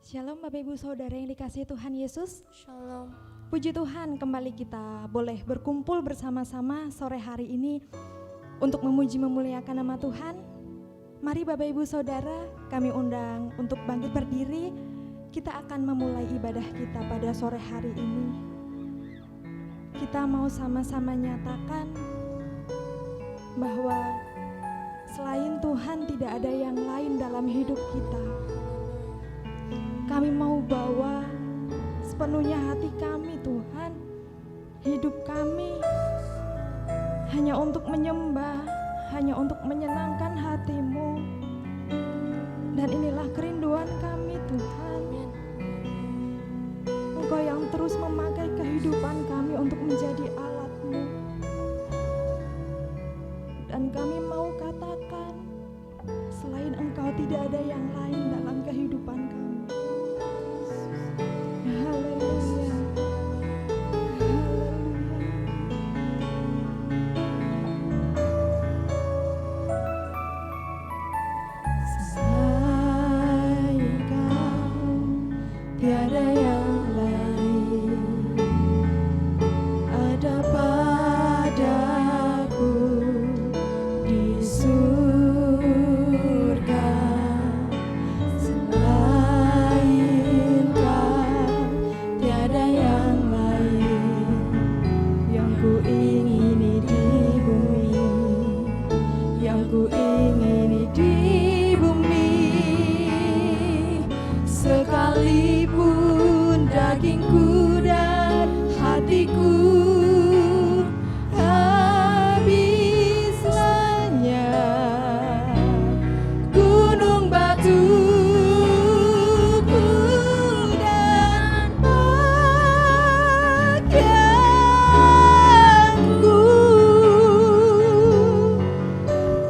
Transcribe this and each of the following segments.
Shalom Bapak Ibu Saudara yang dikasihi Tuhan Yesus. Shalom. Puji Tuhan, kembali kita boleh berkumpul bersama-sama sore hari ini untuk memuji memuliakan nama Tuhan. Mari Bapak Ibu Saudara, kami undang untuk bangkit berdiri. Kita akan memulai ibadah kita pada sore hari ini. Kita mau sama-sama nyatakan bahwa selain Tuhan tidak ada yang lain dalam hidup kita. Kami mau bawa sepenuhnya hati kami, Tuhan. Hidup kami hanya untuk menyembah, hanya untuk menyenangkan hati-Mu. Dan inilah kerinduan kami, Tuhan. Engkau yang terus memakai kehidupan kami untuk menjadi alat-Mu. Dan kami mau katakan, selain Engkau tidak ada yang lain dalam kehidupan kami. Haleluya. Selain Kau tiada yang lain ada padaku di surga. Selain Kau tiada yang lain yang ku ingini di bumi, yang ku ingini di bumi. Sekalipun dagingku dan hatiku habis lenyap, gunung batuku dan pakaianku,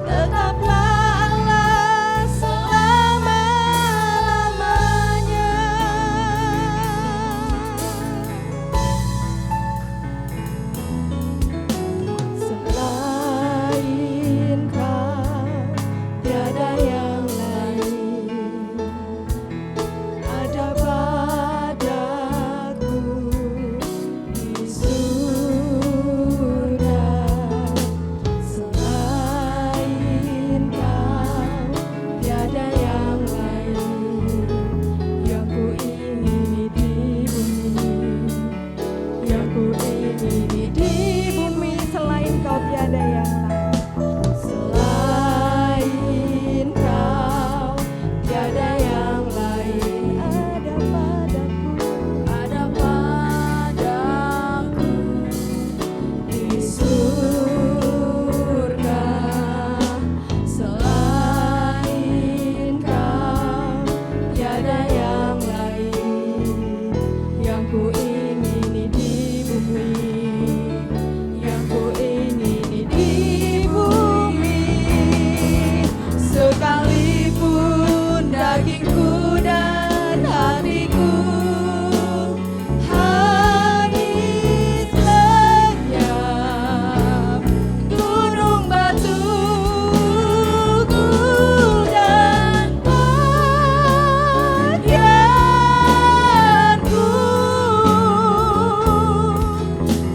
tetaplah Allah selama-lamanya. Selain Kau tiada yang lain ada padaku di surga. Selain Kau tiada yang lain yang ku ingini di bumi, yang ku ingini di bumi. Selain Kau tiada yang lain. Selain Kau tiada yang lain ada padaku di surga. Selain Kau tiada yang lain yang ku ingini di bumi, yang ku ingini di bumi. Sekalipun dagingku dan hatiku habis lenyap, gunung batuku dan pakaianku,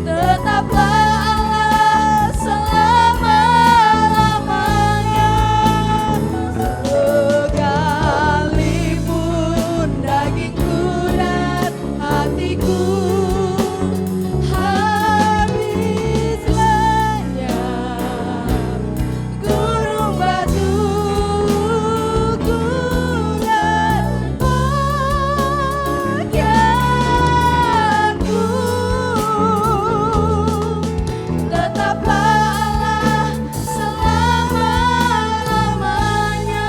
tetaplah Allah selama-lamanya. Sekalipun dagingku dan hatiku habis lenyap, gunung batuku dan pakaianku, tetaplah Allah selama-lamanya.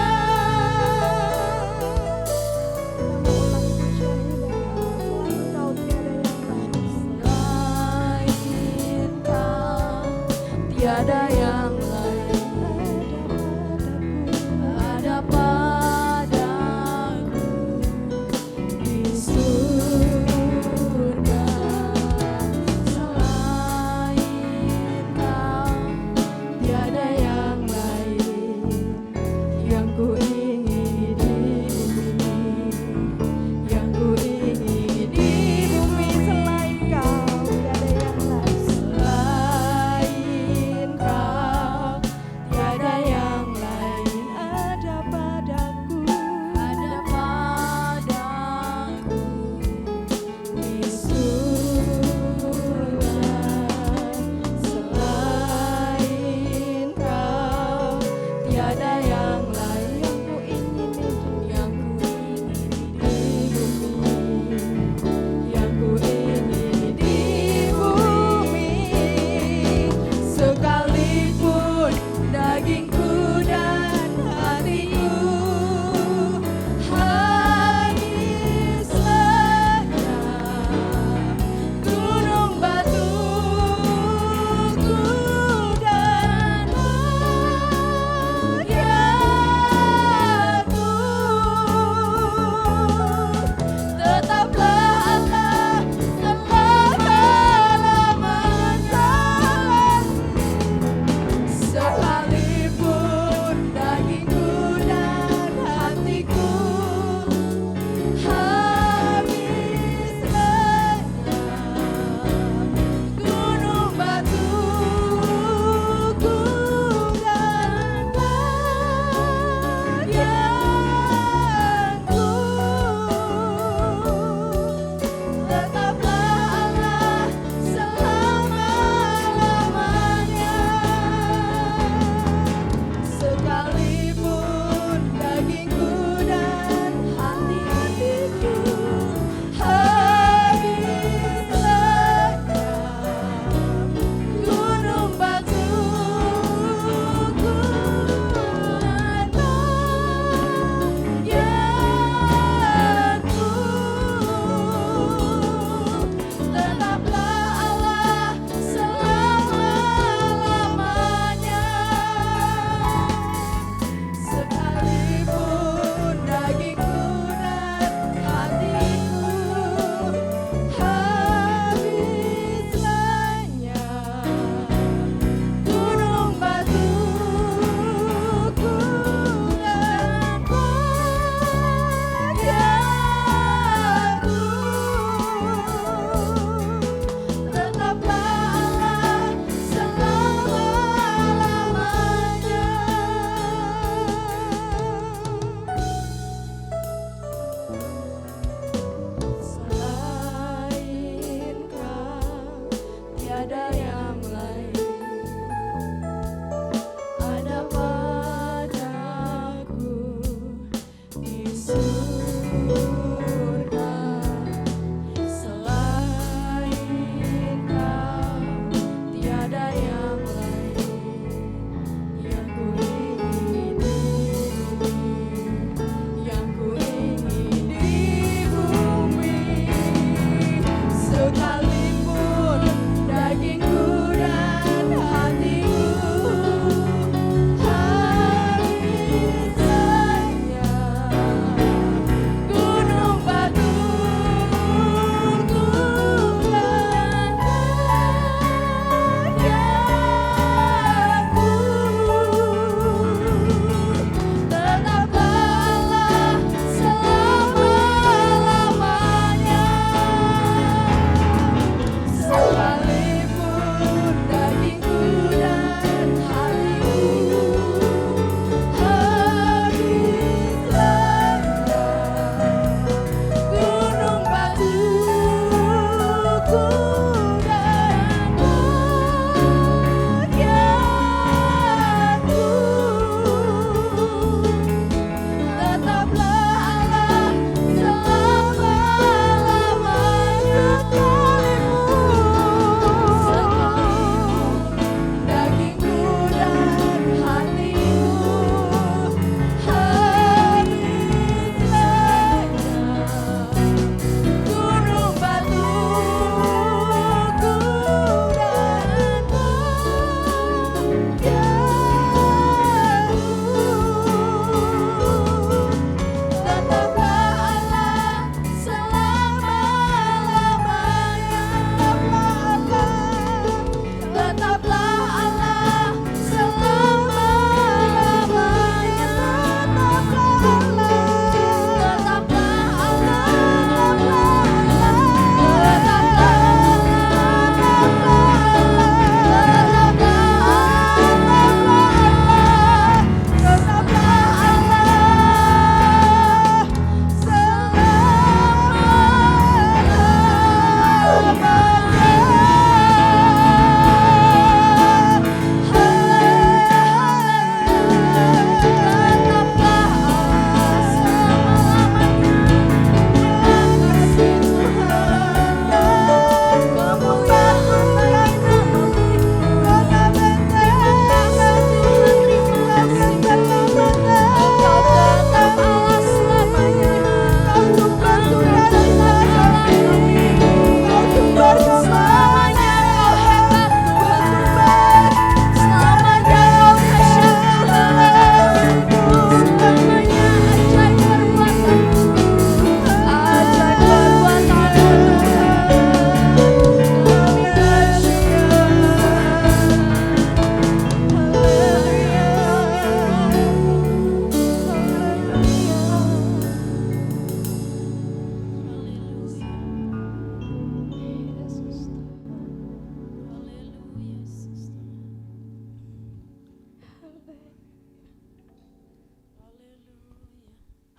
Selain Kau tiada yang lain ada padaku di surga. Selain Kau tiada yang lain yang ku ingini di bumi,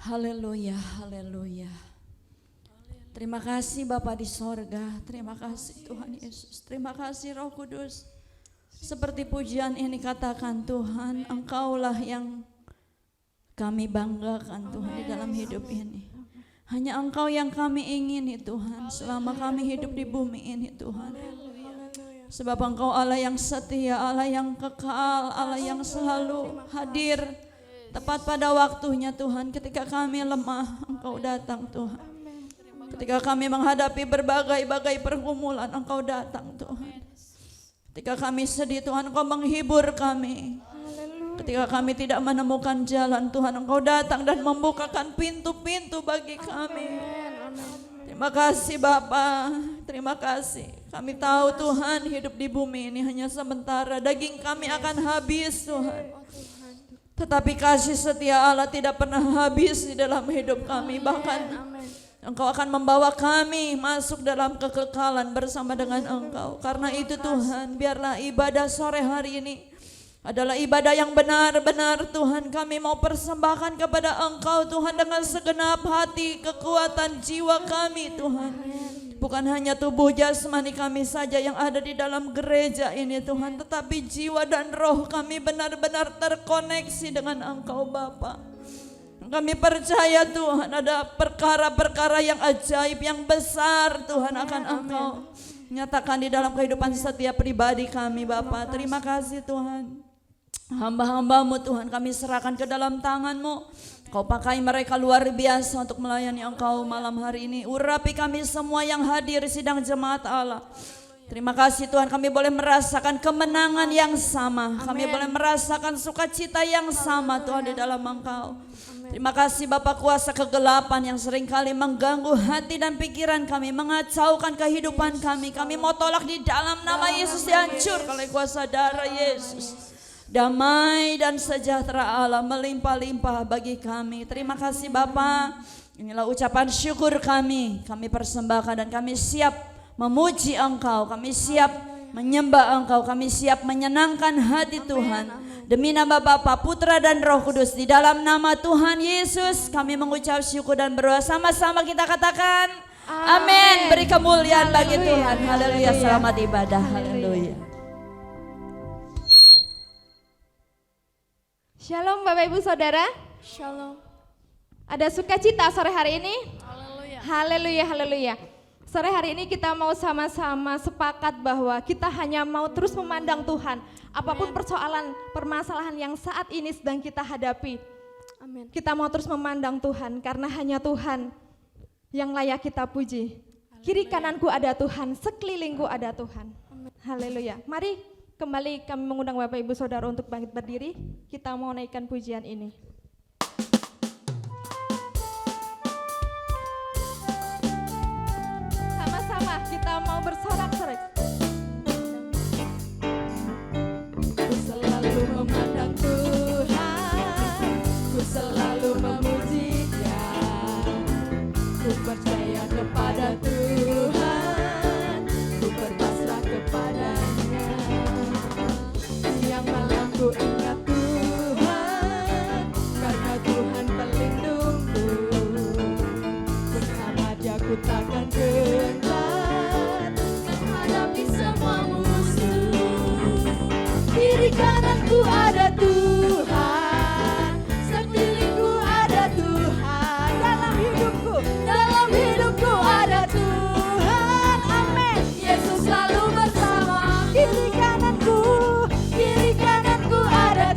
Haleluya, haleluya. Terima kasih Bapa di sorga, terima kasih Tuhan Yesus, terima kasih Roh Kudus. Seperti pujian ini katakan Tuhan, Engkaulah yang kami banggakan Tuhan di dalam hidup ini. Hanya Engkau yang kami ingini Tuhan, selama kami hidup di bumi ini Tuhan. Sebab Engkau Allah yang setia, Allah yang kekal, Allah yang selalu hadir tepat pada waktunya Tuhan. Ketika kami lemah, Engkau datang Tuhan. Ketika kami menghadapi berbagai-bagai pergumulan, Engkau datang Tuhan. Ketika kami sedih Tuhan, Engkau menghibur kami. Ketika kami tidak menemukan jalan Tuhan, Engkau datang dan membukakan pintu-pintu bagi kami. Terima kasih Bapa, terima kasih. Kami tahu Tuhan hidup di bumi ini hanya sementara. Daging kami akan habis Tuhan. Tetapi kasih setia Allah tidak pernah habis di dalam hidup kami. Bahkan Engkau akan membawa kami masuk dalam kekekalan bersama dengan Engkau. Karena itu Tuhan, biarlah ibadah sore hari ini adalah ibadah yang benar-benar Tuhan kami mau persembahkan kepada Engkau Tuhan dengan segenap hati, kekuatan jiwa kami Tuhan. Bukan hanya tubuh jasmani kami saja yang ada di dalam gereja ini Tuhan, tetapi jiwa dan roh kami benar-benar terkoneksi dengan Engkau Bapa. Kami percaya Tuhan ada perkara-perkara yang ajaib, yang besar Tuhan akan Engkau nyatakan di dalam kehidupan setiap pribadi kami Bapa. Terima kasih Tuhan. Hamba-hambamu Tuhan kami serahkan ke dalam tangan-Mu. Kau pakai mereka luar biasa untuk melayani Engkau malam hari ini. Urapi kami semua yang hadir di sidang jemaat Allah. Terima kasih Tuhan, kami boleh merasakan kemenangan yang sama. Kami boleh merasakan sukacita yang sama Tuhan di dalam Engkau. Terima kasih Bapa, kuasa kegelapan yang seringkali mengganggu hati dan pikiran kami, mengacaukan kehidupan kami. Kami mau tolak di dalam nama Yesus, dihancurkan oleh kuasa darah Yesus. Damai dan sejahtera Allah melimpah-limpah bagi kami. Terima kasih Bapa. Inilah ucapan syukur kami persembahkan dan kami siap memuji Engkau, kami siap menyembah Engkau, kami siap menyenangkan hati Tuhan. Demi nama Bapa, Putra dan Roh Kudus, di dalam nama Tuhan Yesus kami mengucap syukur dan berdoa. Sama-sama kita katakan amin. Beri kemuliaan bagi Tuhan. Haleluya. Selamat ibadah. Haleluya. Shalom Bapak Ibu Saudara. Shalom. Ada sukacita sore hari ini? Haleluya. Haleluya, haleluya. Sore hari ini kita mau sama-sama sepakat bahwa kita hanya mau terus memandang Tuhan. Apapun persoalan, permasalahan yang saat ini sedang kita hadapi. Amin. Kita mau terus memandang Tuhan karena hanya Tuhan yang layak kita puji. Kiri kananku ada Tuhan, sekelilingku ada Tuhan. Haleluya. Mari kembali kami mengundang Bapak Ibu Saudara untuk bangkit berdiri. Kita mau naikkan pujian ini. Sama-sama kita mau bersorak-sorai. Ku selalu memandang Tuhan, ku selalu memuji-Nya. Ku percaya kepada Tuhan, ku berpasrah kepada-Nya. Siang malam ku ingat Tuhan, karena Tuhan pelindungku. Bersama Dia ku takkan gentar menghadapi semua musuh. Kiri kananku ada Tuhan, sekelilingku ada Tuhan. Dalam hidupku ada Tuhan. Amin. Yesus selalu bersama. Kiri kananku ada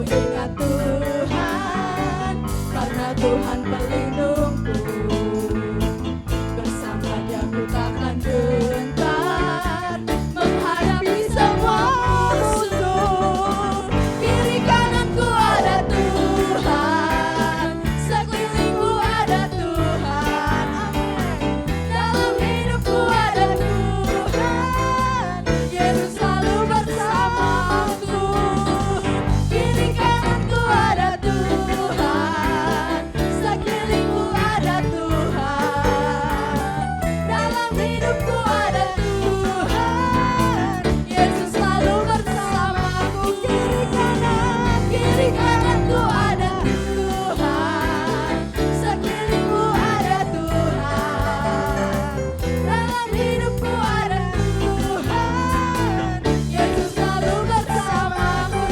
ingat Tuhan, karena Tuhan pelindungku. Bersama Dia ku takkan gentar menghadapi semua musuh. Kiri kananku ada Tuhan, sekelilingku ada Tuhan. Amin. Dalam hidupku ada Tuhan, Yesus selalu bersamaku. Kiri kananku ada Tuhan, sekelilingku ada Tuhan. Dalam hidupku ada Tuhan, Yesus selalu bersamaku. Kiri kananku ada Tuhan, sekelilingku ada Tuhan. Dalam hidupku ada Tuhan, Yesus selalu bersamaku.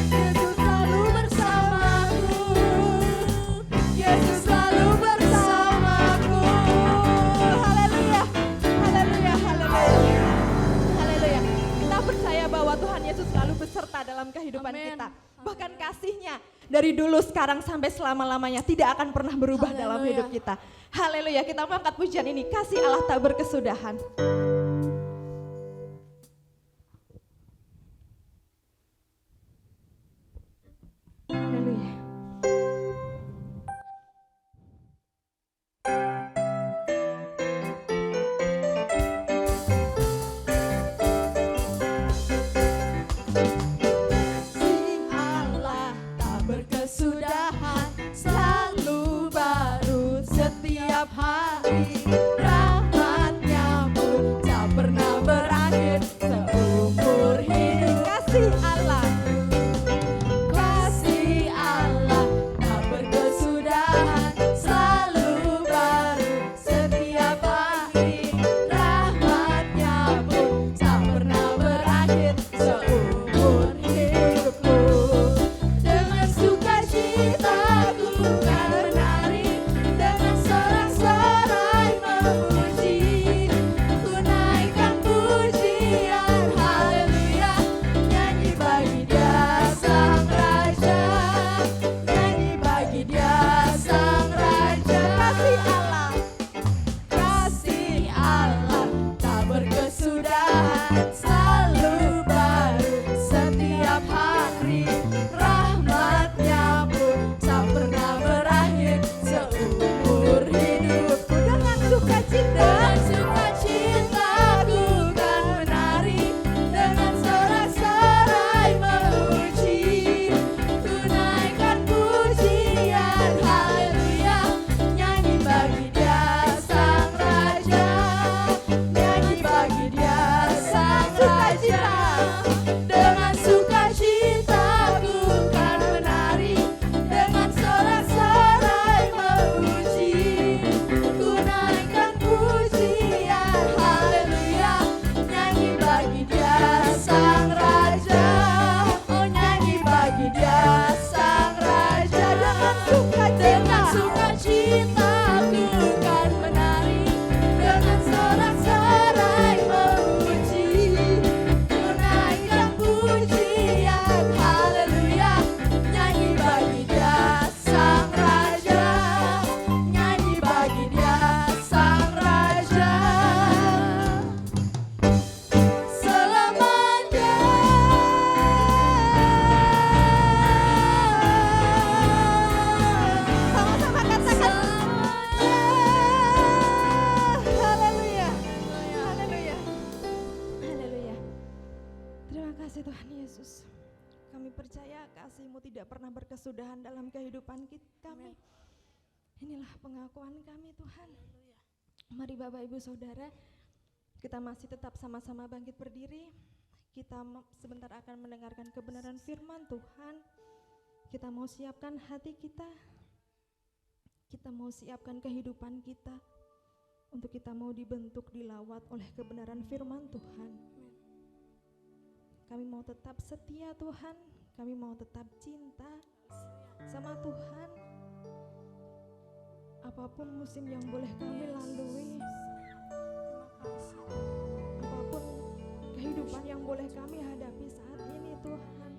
Yesus selalu bersamaku. Yesus selalu bersamaku. Haleluya, haleluya, haleluya, haleluya. Kita percaya bahwa Tuhan Yesus selalu beserta dalam kehidupan Amin. kita. Bahkan kasih-Nya dari dulu, sekarang, sampai selama-lamanya tidak akan pernah berubah dalam Haleluya. hidup kita. Haleluya, kita mengangkat pujian ini, kasih Allah tak berkesudahan. Haleluya. Kasih Allah tak berkesudahan, selalu baru setiap hari. Rahmat-Nya pun tak pernah berakhir seumur hidup. Kasih Allah, kasih Allah tak berkesudahan, selalu baru setiap hari. Rahmat-Nya pun tak pernah berakhir seumur hidupku. Dengan sukacita ku kan menari, dengan sorak-sorai memuji. Ku naikkan pujian, haleluya, nyanyi bagi Dia Sang Raja, nyanyi bagi Dia Sang Raja. Kasih Allah tak berkesudahan, selalu baru setiap hari. Rahmat-Nya pun tak pernah berakhir seumur hidupku. Dengan sukacita ku kan menari, dengan sorak-sorai memuji. Ku naikkan pujian, haleluya, nyanyi bagi Dia Sang Raja, nyanyi bagi Dia Sang Raja. Dengan sukacita ku kan menari, dengan sorak-sorai memuji. Ku naikkan pujian, haleluya, nyanyi bagi Dia Sang Raja. Oh, nyanyi bagi Dia Sang Raja. Dengan sukacita ku kan menari, dengan sorak-sorai memuji. Ku naikkan pujian, haleluya, nyanyi bagi Dia Sang Raja, nyanyi bagi Dia Sang Raja. Selamanya. Sama-sama katakan haleluya, haleluya, haleluya. Terima kasih Tuhan Yesus. Kami percaya kasih-Mu tidak pernah berkesudahan dalam kehidupan kami. Inilah pengakuan kami Tuhan. Mari Bapak Ibu Saudara, kita masih tetap sama-sama bangkit berdiri. Kita sebentar akan mendengarkan kebenaran firman Tuhan. Kita mau siapkan hati kita. Kita mau siapkan kehidupan kita untuk kita mau dibentuk, dilawat oleh kebenaran firman Tuhan. Kami mau tetap setia Tuhan, kami mau tetap cinta sama Tuhan. Apapun musim yang boleh kami lalui, apapun kehidupan yang boleh kami hadapi saat ini Tuhan,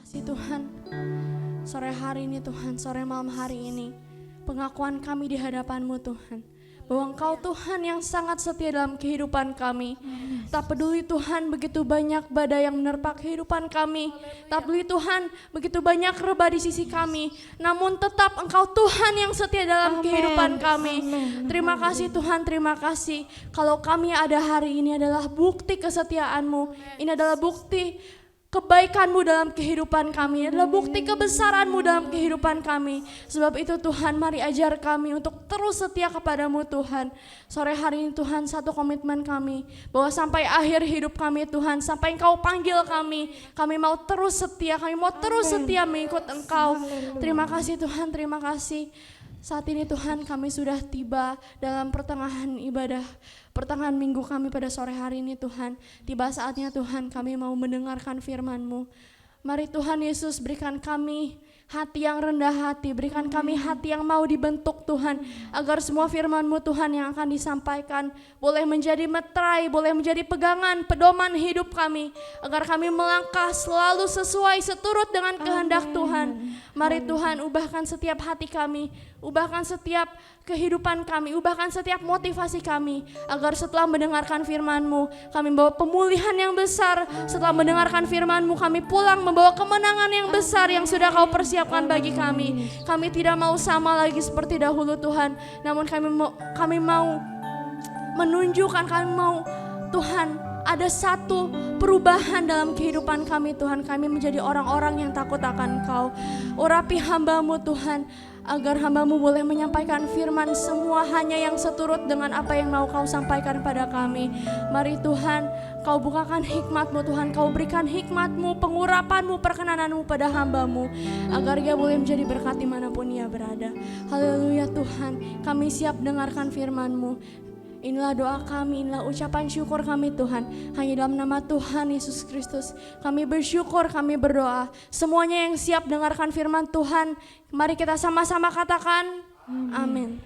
kasih Tuhan, sore hari ini Tuhan, sore malam hari ini, pengakuan kami di hadapan-Mu Tuhan, bahwa Engkau Tuhan yang sangat setia dalam kehidupan kami. Tak peduli Tuhan begitu banyak badai yang menerpa kehidupan kami, tak peduli Tuhan begitu banyak rebah di sisi kami, namun tetap Engkau Tuhan yang setia dalam kehidupan kami. Terima kasih Tuhan, terima kasih. Kalau kami ada hari ini adalah bukti kesetiaan-Mu, ini adalah bukti kebaikan-Mu dalam kehidupan kami, adalah bukti kebesaran-Mu dalam kehidupan kami. Sebab itu Tuhan, mari ajar kami untuk terus setia kepada-Mu Tuhan. Sore hari ini Tuhan, satu komitmen kami, bahwa sampai akhir hidup kami Tuhan, sampai Engkau panggil kami mau terus setia, kami mau terus setia mengikut Engkau. Terima kasih Tuhan, terima kasih. Saat ini Tuhan, kami sudah tiba dalam pertengahan ibadah, pertengahan minggu kami pada sore hari ini Tuhan. Tiba saatnya Tuhan, kami mau mendengarkan firman-Mu. Mari Tuhan Yesus, berikan kami hati yang rendah hati, berikan kami hati yang mau dibentuk Tuhan, agar semua firman-Mu Tuhan yang akan disampaikan boleh menjadi meterai, boleh menjadi pegangan, pedoman hidup kami, agar kami melangkah selalu sesuai seturut dengan kehendak Tuhan. Mari Tuhan, ubahkan setiap hati kami, ubahkan setiap kehidupan kami, ubahkan setiap motivasi kami, agar setelah mendengarkan firman-Mu kami membawa pemulihan yang besar. Setelah mendengarkan firman-Mu kami pulang membawa kemenangan yang besar yang sudah Kau persiapkan bagi kami. Kami tidak mau sama lagi seperti dahulu Tuhan, namun kami mau menunjukkan, kami mau Tuhan ada satu perubahan dalam kehidupan kami Tuhan. Kami menjadi orang-orang yang takut akan Engkau. Urapi hamba-Mu Tuhan, agar hamba-Mu boleh menyampaikan firman semua hanya yang seturut dengan apa yang mau Kau sampaikan pada kami. Mari Tuhan, Kau bukakan hikmat-Mu Tuhan, Kau berikan hikmat-Mu, pengurapan-Mu, perkenanan-Mu pada hamba-Mu, agar ia boleh menjadi berkat dimanapun ia berada. Haleluya Tuhan, kami siap dengarkan firman-Mu. Inilah doa kami, inilah ucapan syukur kami Tuhan. Hanya dalam nama Tuhan Yesus Kristus kami bersyukur, kami berdoa. Semuanya yang siap dengarkan firman Tuhan, mari kita sama-sama katakan amin.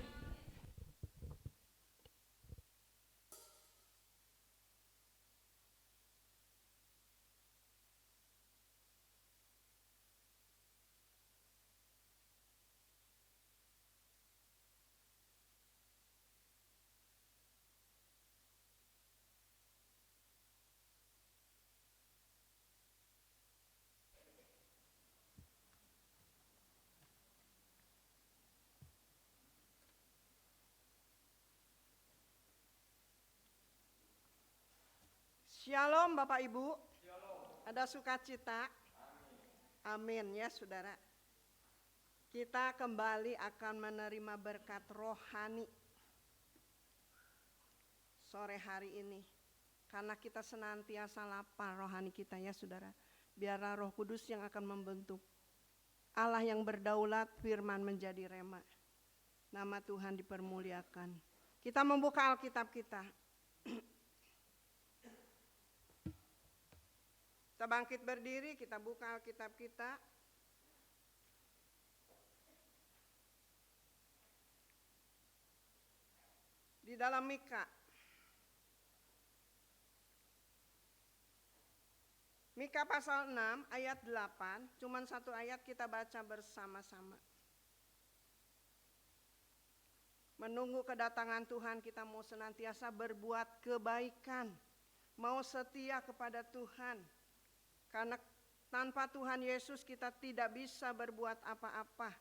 Shalom Bapak Ibu. Ada sukacita. Amin ya saudara. Kita kembali akan menerima berkat rohani sore hari ini. Karena kita senantiasa lapar rohani kita ya saudara. Biarlah Roh Kudus yang akan membentuk. Allah yang berdaulat, firman menjadi rema. Nama Tuhan dipermuliakan. Kita membuka Alkitab kita. Kita bangkit berdiri, kita buka Alkitab kita. Di dalam Mika. Mika pasal 6 ayat 8, cuman satu ayat kita baca bersama-sama. Menunggu kedatangan Tuhan, kita mau senantiasa berbuat kebaikan, mau setia kepada Tuhan. Karena tanpa Tuhan Yesus kita tidak bisa berbuat apa-apa.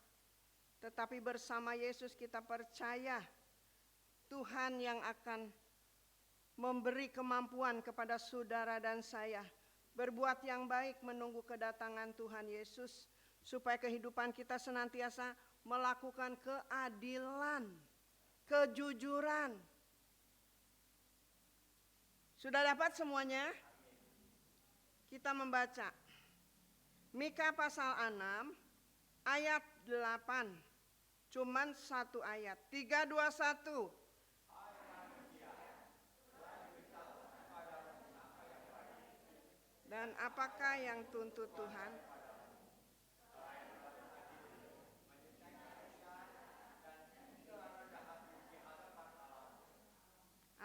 Tetapi bersama Yesus kita percaya Tuhan yang akan memberi kemampuan kepada saudara dan saya. Berbuat yang baik menunggu kedatangan Tuhan Yesus. Supaya kehidupan kita senantiasa melakukan keadilan, kejujuran. Sudah dapat semuanya? Kita membaca Mika pasal 6 ayat 8. Cuman satu ayat. 3, 2, 1. Dan apakah yang tuntut Tuhan?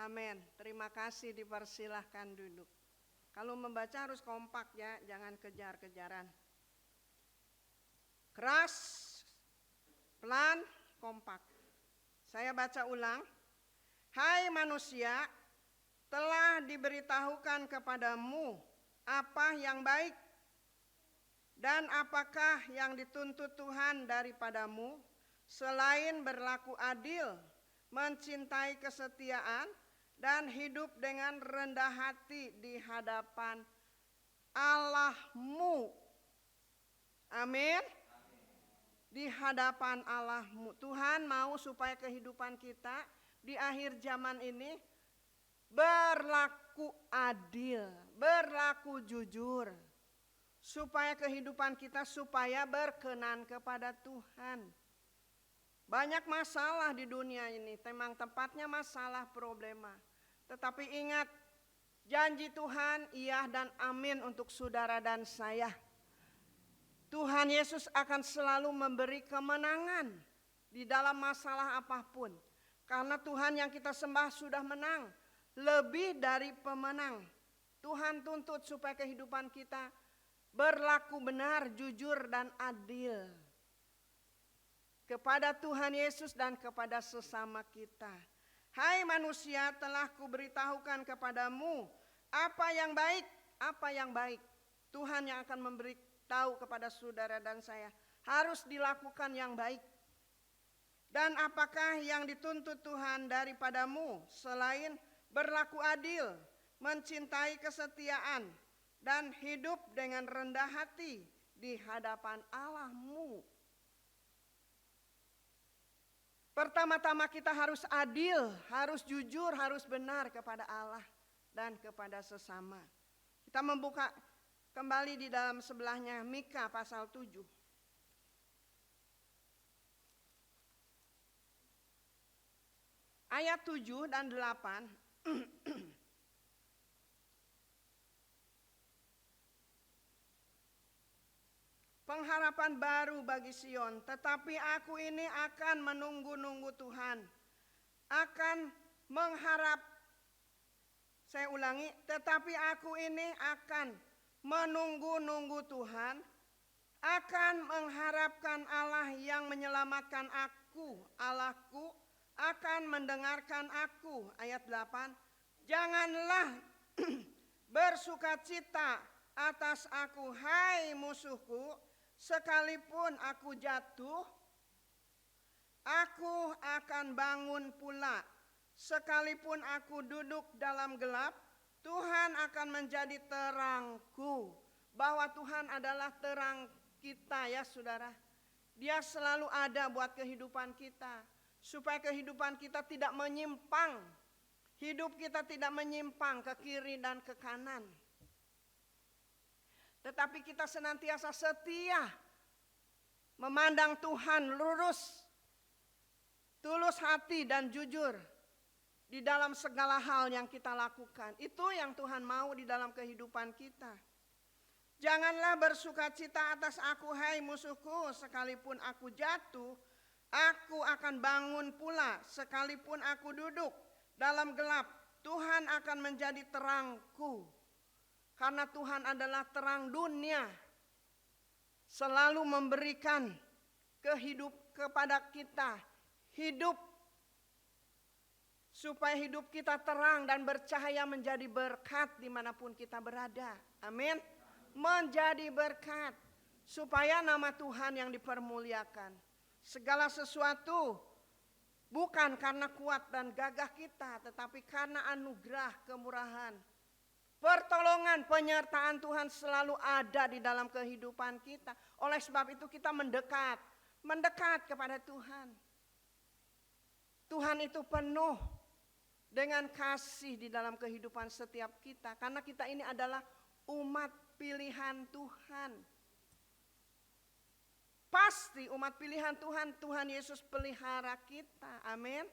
Amin. Terima kasih, dipersilahkan duduk. Kalau membaca harus kompak ya, jangan kejar-kejaran. keras, pelan, kompak. Saya baca ulang. Hai manusia, telah diberitahukan kepadamu apa yang baik dan apakah yang dituntut Tuhan daripadamu selain berlaku adil, mencintai kesetiaan, dan hidup dengan rendah hati di hadapan Allahmu. Amin. Di hadapan Allahmu. Tuhan mau supaya kehidupan kita di akhir zaman ini berlaku adil, berlaku jujur. Supaya kehidupan kita supaya berkenan kepada Tuhan. Banyak masalah di dunia ini, memang tempatnya masalah problema. Tetapi ingat, janji Tuhan iya dan amin untuk saudara dan saya. Tuhan Yesus akan selalu memberi kemenangan di dalam masalah apapun. Karena Tuhan yang kita sembah sudah menang, lebih dari pemenang. Tuhan tuntut supaya kehidupan kita berlaku benar, jujur, dan adil kepada Tuhan Yesus dan kepada sesama kita. Hai manusia, telah kuberitahukan kepadamu apa yang baik, apa yang baik. Tuhan yang akan memberitahu kepada saudara dan saya, harus dilakukan yang baik. Dan apakah yang dituntut Tuhan daripadamu selain berlaku adil, mencintai kesetiaan, dan hidup dengan rendah hati di hadapan Allahmu. Pertama-tama kita harus adil, harus jujur, harus benar kepada Allah dan kepada sesama. Kita membuka kembali di dalam sebelahnya Mika pasal 7. Ayat 7 dan 8. Pengharapan baru bagi Sion, tetapi aku ini akan menunggu-nunggu Tuhan. Akan mengharap, saya ulangi, tetapi aku ini akan menunggu-nunggu Tuhan. Akan mengharapkan Allah yang menyelamatkan aku, Allahku akan mendengarkan aku. Ayat 8, janganlah bersukacita atas aku, hai musuhku. Sekalipun aku jatuh, aku akan bangun pula. Sekalipun aku duduk dalam gelap, Tuhan akan menjadi terangku. Bahwa Tuhan adalah terang kita ya saudara. Dia selalu ada buat kehidupan kita. Supaya kehidupan kita tidak menyimpang. Hidup kita tidak menyimpang ke kiri dan ke kanan. Tetapi kita senantiasa setia memandang Tuhan lurus, tulus hati dan jujur di dalam segala hal yang kita lakukan. Itu yang Tuhan mau di dalam kehidupan kita. Janganlah bersukacita atas aku, hai musuhku, sekalipun aku jatuh, aku akan bangun pula. Sekalipun aku duduk dalam gelap, Tuhan akan menjadi terangku. Karena Tuhan adalah terang dunia, selalu memberikan kepada kita hidup, supaya hidup kita terang dan bercahaya menjadi berkat dimanapun kita berada. Amin. Menjadi berkat, supaya nama Tuhan yang dipermuliakan. Segala sesuatu bukan karena kuat dan gagah kita, tetapi karena anugerah, kemurahan, pertolongan, penyertaan Tuhan selalu ada di dalam kehidupan kita. Oleh sebab itu kita mendekat kepada Tuhan. Tuhan itu penuh dengan kasih di dalam kehidupan setiap kita. Karena kita ini adalah umat pilihan Tuhan. Pasti umat pilihan Tuhan, Tuhan Yesus pelihara kita. Amin.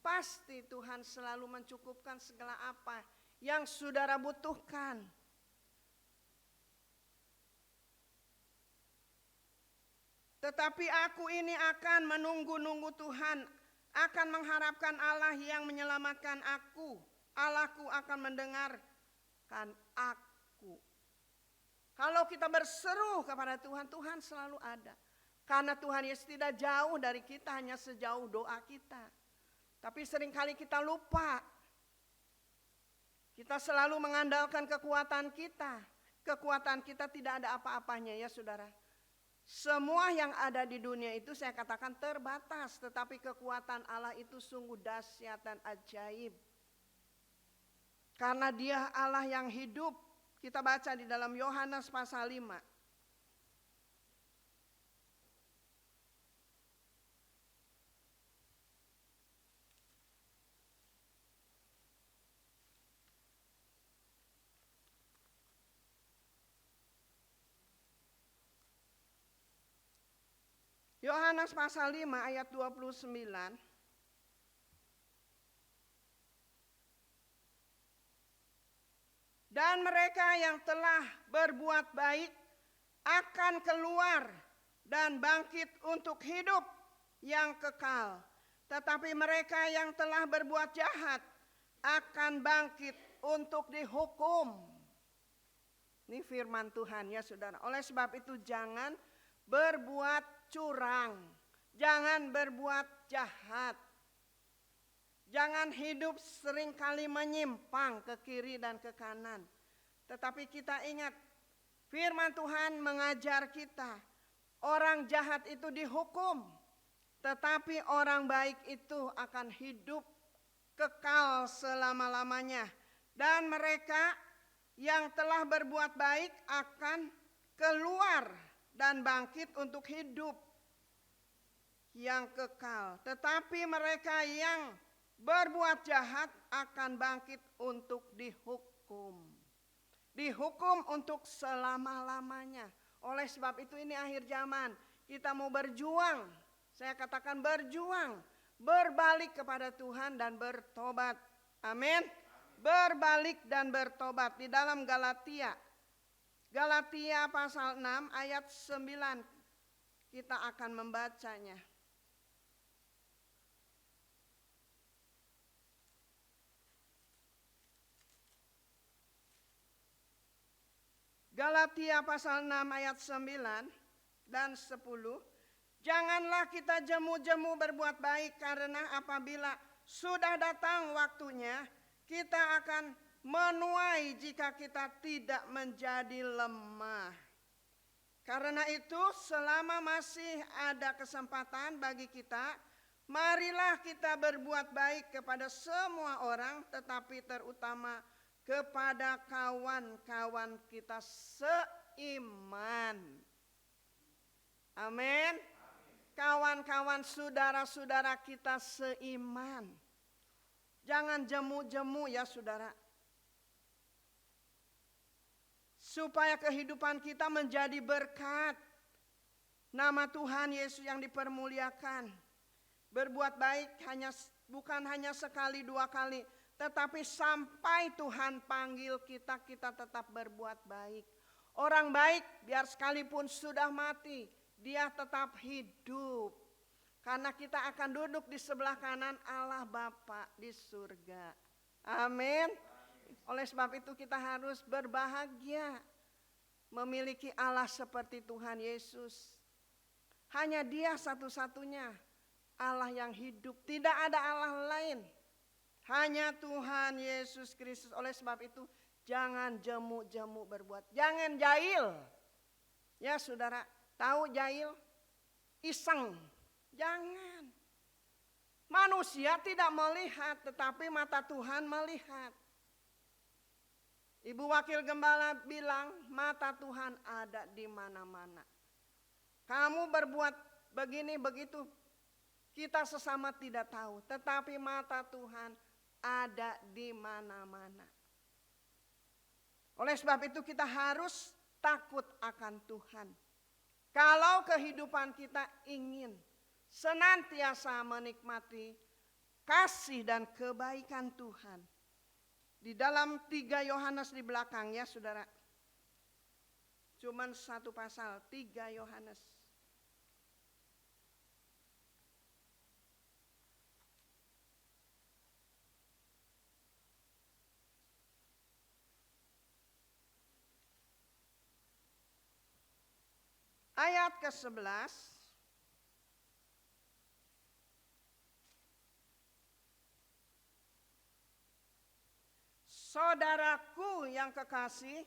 Pasti Tuhan selalu mencukupkan segala apa yang saudara butuhkan. Tetapi aku ini akan menunggu-nunggu Tuhan, akan mengharapkan Allah yang menyelamatkan aku. Allahku akan mendengarkan aku. Kalau kita berseru kepada Tuhan, Tuhan selalu ada. Karena Tuhan Yesus tidak jauh dari kita, hanya sejauh doa kita. Tapi seringkali kita lupa. Kita selalu mengandalkan kekuatan kita. Kekuatan kita tidak ada apa-apanya ya saudara. Semua yang ada di dunia itu saya katakan terbatas. Tetapi kekuatan Allah itu sungguh dahsyat dan ajaib. Karena Dia Allah yang hidup. Kita baca di dalam Yohanes pasal 5. Yohanes pasal 5 ayat 29. Dan mereka yang telah berbuat baik akan keluar dan bangkit untuk hidup yang kekal. Tetapi mereka yang telah berbuat jahat akan bangkit untuk dihukum. Ini firman Tuhan ya saudara. Oleh sebab itu jangan berbuat curang, jangan berbuat jahat, jangan hidup seringkali menyimpang ke kiri dan ke kanan. Tetapi kita ingat, firman Tuhan mengajar kita, orang jahat itu dihukum, tetapi orang baik itu akan hidup kekal selama-lamanya. Dan mereka yang telah berbuat baik akan keluar dan bangkit untuk hidup yang kekal. Tetapi mereka yang berbuat jahat akan bangkit untuk dihukum. Dihukum untuk selama-lamanya. Oleh sebab itu ini akhir zaman. Kita mau berjuang. Saya katakan berjuang. Berbalik kepada Tuhan dan bertobat. Amin. Berbalik dan bertobat. Di dalam Galatia pasal 6 ayat 9 kita akan membacanya. Galatia pasal 6 ayat 9 dan 10. Janganlah kita jemu-jemu berbuat baik, karena apabila sudah datang waktunya kita akan menuai jika kita tidak menjadi lemah. Karena itu selama masih ada kesempatan bagi kita, marilah kita berbuat baik kepada semua orang, tetapi terutama kepada kawan-kawan kita seiman. Amin. Kawan-kawan saudara-saudara kita seiman. Jangan jemu-jemu ya saudara. Supaya kehidupan kita menjadi berkat. Nama Tuhan Yesus yang dipermuliakan. Berbuat baik bukan hanya sekali dua kali. Tetapi sampai Tuhan panggil kita, kita tetap berbuat baik. Orang baik biar sekalipun sudah mati, dia tetap hidup. Karena kita akan duduk di sebelah kanan Allah Bapa di surga. Amin. Oleh sebab itu kita harus berbahagia memiliki Allah seperti Tuhan Yesus. Hanya Dia satu-satunya Allah yang hidup. Tidak ada Allah lain. Hanya Tuhan Yesus Kristus. Oleh sebab itu jangan jemu-jemu berbuat. Jangan jahil. Ya saudara, tahu jahil? Iseng. Jangan. Manusia tidak melihat, tetapi mata Tuhan melihat. Ibu Wakil Gembala bilang mata Tuhan ada di mana-mana. Kamu berbuat begini begitu, kita sesama tidak tahu. Tetapi mata Tuhan ada di mana-mana. Oleh sebab itu kita harus takut akan Tuhan. Kalau kehidupan kita ingin senantiasa menikmati kasih dan kebaikan Tuhan. Di dalam 3 Yohanes di belakang ya saudara. Cuman satu pasal, 3 Yohanes. Ayat ke-11. Saudaraku yang kekasih,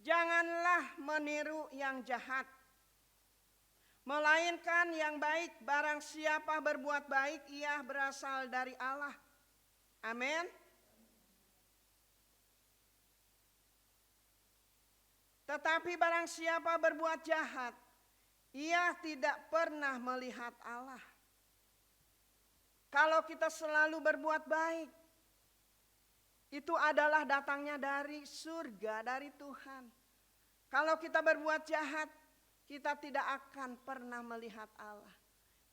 janganlah meniru yang jahat, melainkan yang baik. Barang siapa berbuat baik, ia berasal dari Allah. Amin. Tetapi barang siapa berbuat jahat, ia tidak pernah melihat Allah. Kalau kita selalu berbuat baik, itu adalah datangnya dari surga, dari Tuhan. Kalau kita berbuat jahat, kita tidak akan pernah melihat Allah.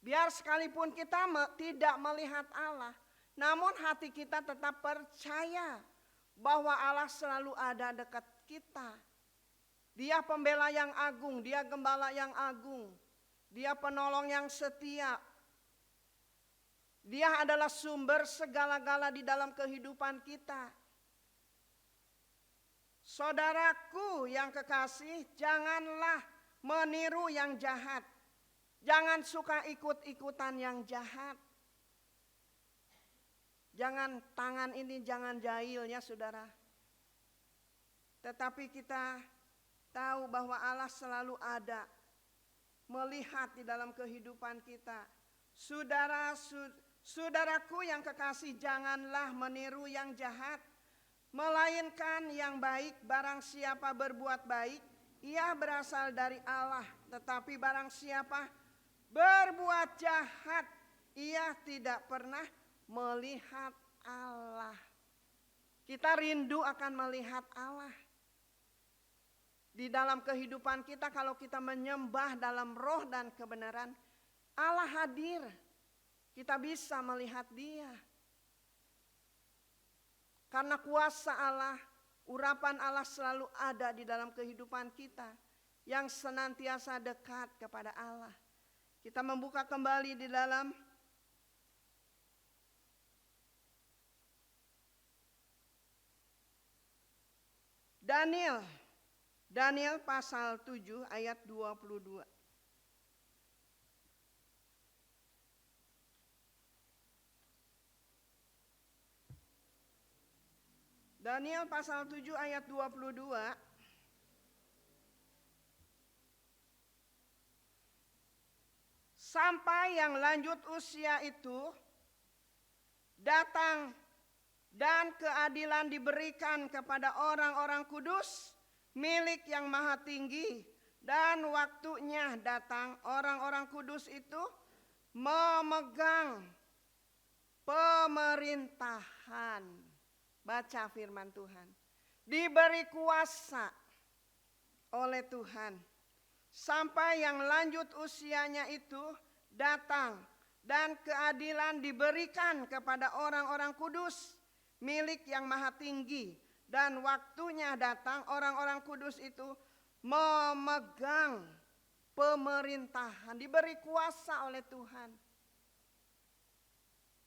Biar sekalipun kita tidak melihat Allah, namun hati kita tetap percaya bahwa Allah selalu ada dekat kita. Dia pembela yang agung, dia gembala yang agung, dia penolong yang setia. Dia adalah sumber segala-gala di dalam kehidupan kita. Saudaraku yang kekasih, janganlah meniru yang jahat. Jangan suka ikut-ikutan yang jahat. Jangan tangan ini, jangan jahil ya saudara. Tetapi kita tahu bahwa Allah selalu ada, melihat di dalam kehidupan kita. Saudaraku yang kekasih, janganlah meniru yang jahat, melainkan yang baik. Barang siapa berbuat baik, ia berasal dari Allah. Tetapi barang siapa berbuat jahat, ia tidak pernah melihat Allah. Kita rindu akan melihat Allah. Di dalam kehidupan kita, kalau kita menyembah dalam roh dan kebenaran, Allah hadir. Kita bisa melihat Dia. Karena kuasa Allah, urapan Allah selalu ada di dalam kehidupan kita, yang senantiasa dekat kepada Allah. Kita membuka kembali di dalam Daniel pasal 7 ayat 22. Daniel pasal 7 ayat 22. Sampai yang lanjut usia itu datang dan keadilan diberikan kepada orang-orang kudus milik yang maha tinggi, dan waktunya datang orang-orang kudus itu memegang pemerintahan. Baca firman Tuhan. Diberi kuasa oleh Tuhan. Sampai yang lanjut usianya itu datang dan keadilan diberikan kepada orang-orang kudus milik yang maha tinggi. Dan waktunya datang orang-orang kudus itu memegang pemerintahan. Diberi kuasa oleh Tuhan.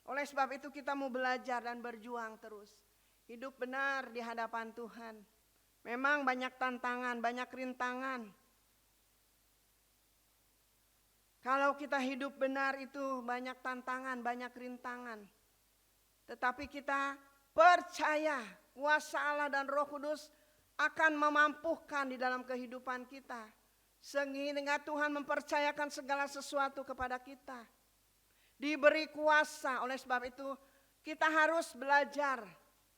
Oleh sebab itu kita mau belajar dan berjuang terus. Hidup benar di hadapan Tuhan. Memang banyak tantangan, banyak rintangan. Kalau kita hidup benar itu banyak tantangan, banyak rintangan. Tetapi kita percaya kuasa Allah dan Roh Kudus akan memampukan di dalam kehidupan kita. Sehingga Tuhan mempercayakan segala sesuatu kepada kita. Diberi kuasa, oleh sebab itu kita harus belajar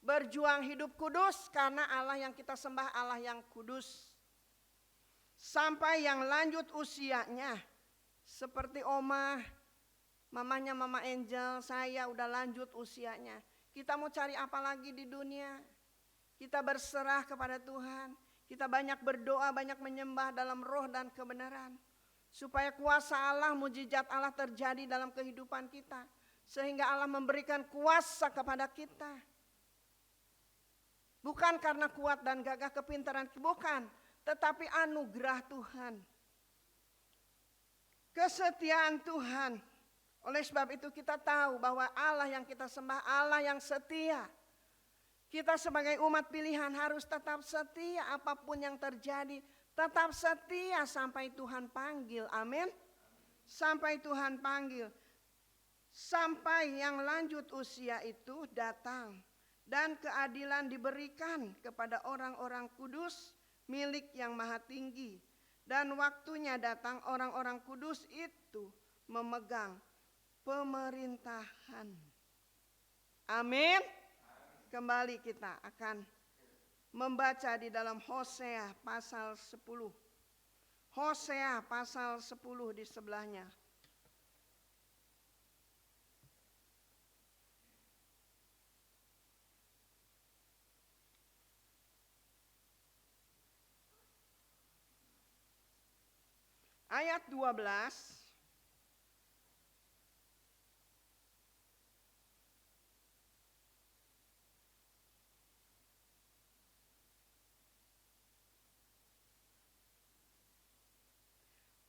berjuang hidup kudus, karena Allah yang kita sembah Allah yang kudus. Sampai yang lanjut usianya, seperti mamanya Mama Angel, saya udah lanjut usianya. Kita mau cari apa lagi di dunia? Kita berserah kepada Tuhan. Kita banyak berdoa, banyak menyembah dalam roh dan kebenaran. Supaya kuasa Allah, mujizat Allah terjadi dalam kehidupan kita. Sehingga Allah memberikan kuasa kepada kita. Bukan karena kuat dan gagah kepintaran, bukan. Tetapi anugerah Tuhan. Kesetiaan Tuhan. Oleh sebab itu kita tahu bahwa Allah yang kita sembah, Allah yang setia. Kita sebagai umat pilihan harus tetap setia apapun yang terjadi. Tetap setia sampai Tuhan panggil, amin. Sampai Tuhan panggil. Sampai yang lanjut usia itu datang. dan keadilan diberikan kepada orang-orang kudus milik yang maha tinggi. Dan waktunya datang orang-orang kudus itu memegang pemerintahan. Amin. Kembali kita akan membaca di dalam Hosea pasal 10. Hosea pasal 10 di sebelahnya. Ayat 12.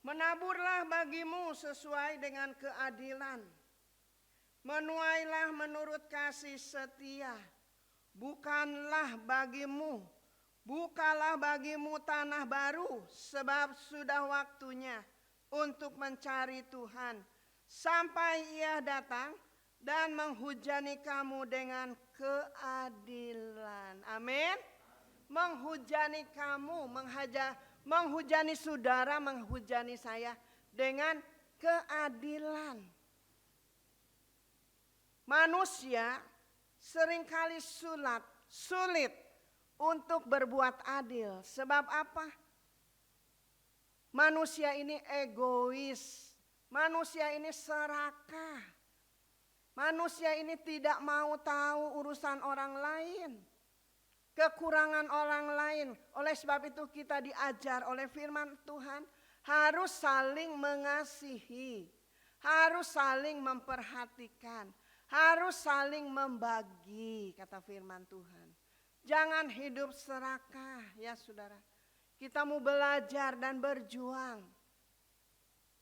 Menaburlah bagimu sesuai dengan keadilan. Menuailah menurut kasih setia. Bukalah bagimu tanah baru, sebab sudah waktunya untuk mencari Tuhan. Sampai Ia datang dan menghujani kamu dengan keadilan. Amin. Menghujani kamu, menghujani saudara, menghujani saya dengan keadilan. Manusia seringkali sulit untuk berbuat adil. Sebab apa? Manusia ini egois. Manusia ini serakah. Manusia ini tidak mau tahu urusan orang lain, kekurangan orang lain. Oleh sebab itu kita diajar oleh firman Tuhan harus saling mengasihi, harus saling memperhatikan, harus saling membagi, kata firman Tuhan. Jangan hidup serakah ya saudara. Kita mau belajar dan berjuang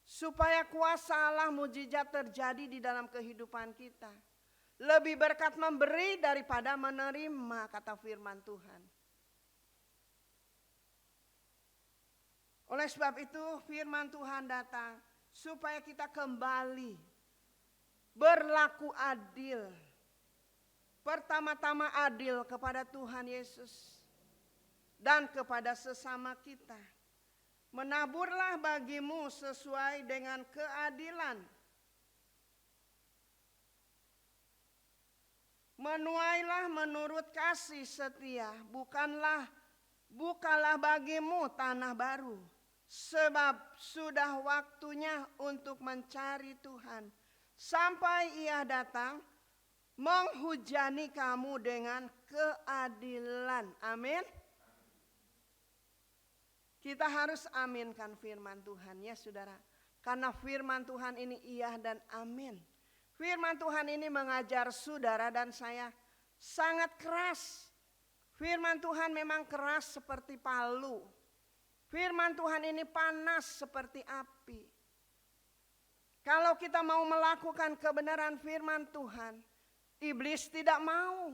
supaya kuasa Allah mujizat terjadi di dalam kehidupan kita. Lebih berkat memberi daripada menerima, kata firman Tuhan. Oleh sebab itu firman Tuhan datang supaya kita kembali berlaku adil. Pertama-tama adil kepada Tuhan Yesus dan kepada sesama kita. Menaburlah bagimu sesuai dengan keadilan. Menuailah menurut kasih setia. Bukalah bagimu tanah baru. Sebab sudah waktunya untuk mencari Tuhan. Sampai Ia datang menghujani kamu dengan keadilan. Amin. Kita harus aminkan firman Tuhan ya saudara. Karena firman Tuhan ini iya dan amin. Firman Tuhan ini mengajar saudara dan saya sangat keras. Firman Tuhan memang keras seperti palu. Firman Tuhan ini panas seperti api. Kalau kita mau melakukan kebenaran firman Tuhan, iblis tidak mau.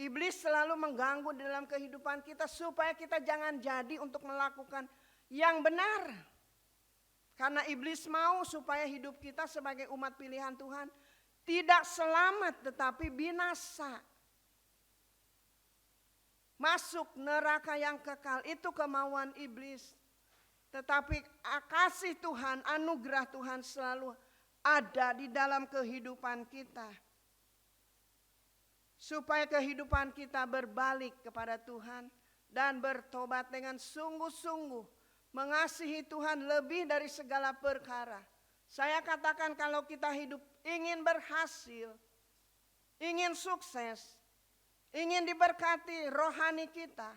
Iblis selalu mengganggu di dalam kehidupan kita supaya kita jangan jadi untuk melakukan yang benar. Karena iblis mau supaya hidup kita sebagai umat pilihan Tuhan tidak selamat tetapi binasa. Masuk neraka yang kekal, itu kemauan iblis. Tetapi kasih Tuhan, anugerah Tuhan selalu ada di dalam kehidupan kita. Supaya kehidupan kita berbalik kepada Tuhan dan bertobat dengan sungguh-sungguh. Mengasihi Tuhan lebih dari segala perkara. Saya katakan kalau kita hidup ingin berhasil, ingin sukses, ingin diberkati rohani kita,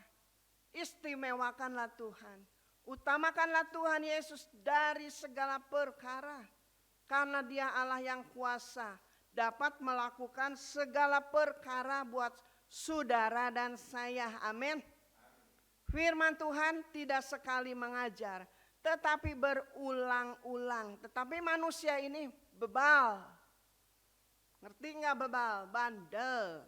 istimewakanlah Tuhan. Utamakanlah Tuhan Yesus dari segala perkara. Karena Dia Allah yang kuasa, dapat melakukan segala perkara buat saudara dan saya. Amin. Firman Tuhan tidak sekali mengajar, tetapi berulang-ulang. Tetapi manusia ini bebal. Ngerti nggak bebal? Bandel.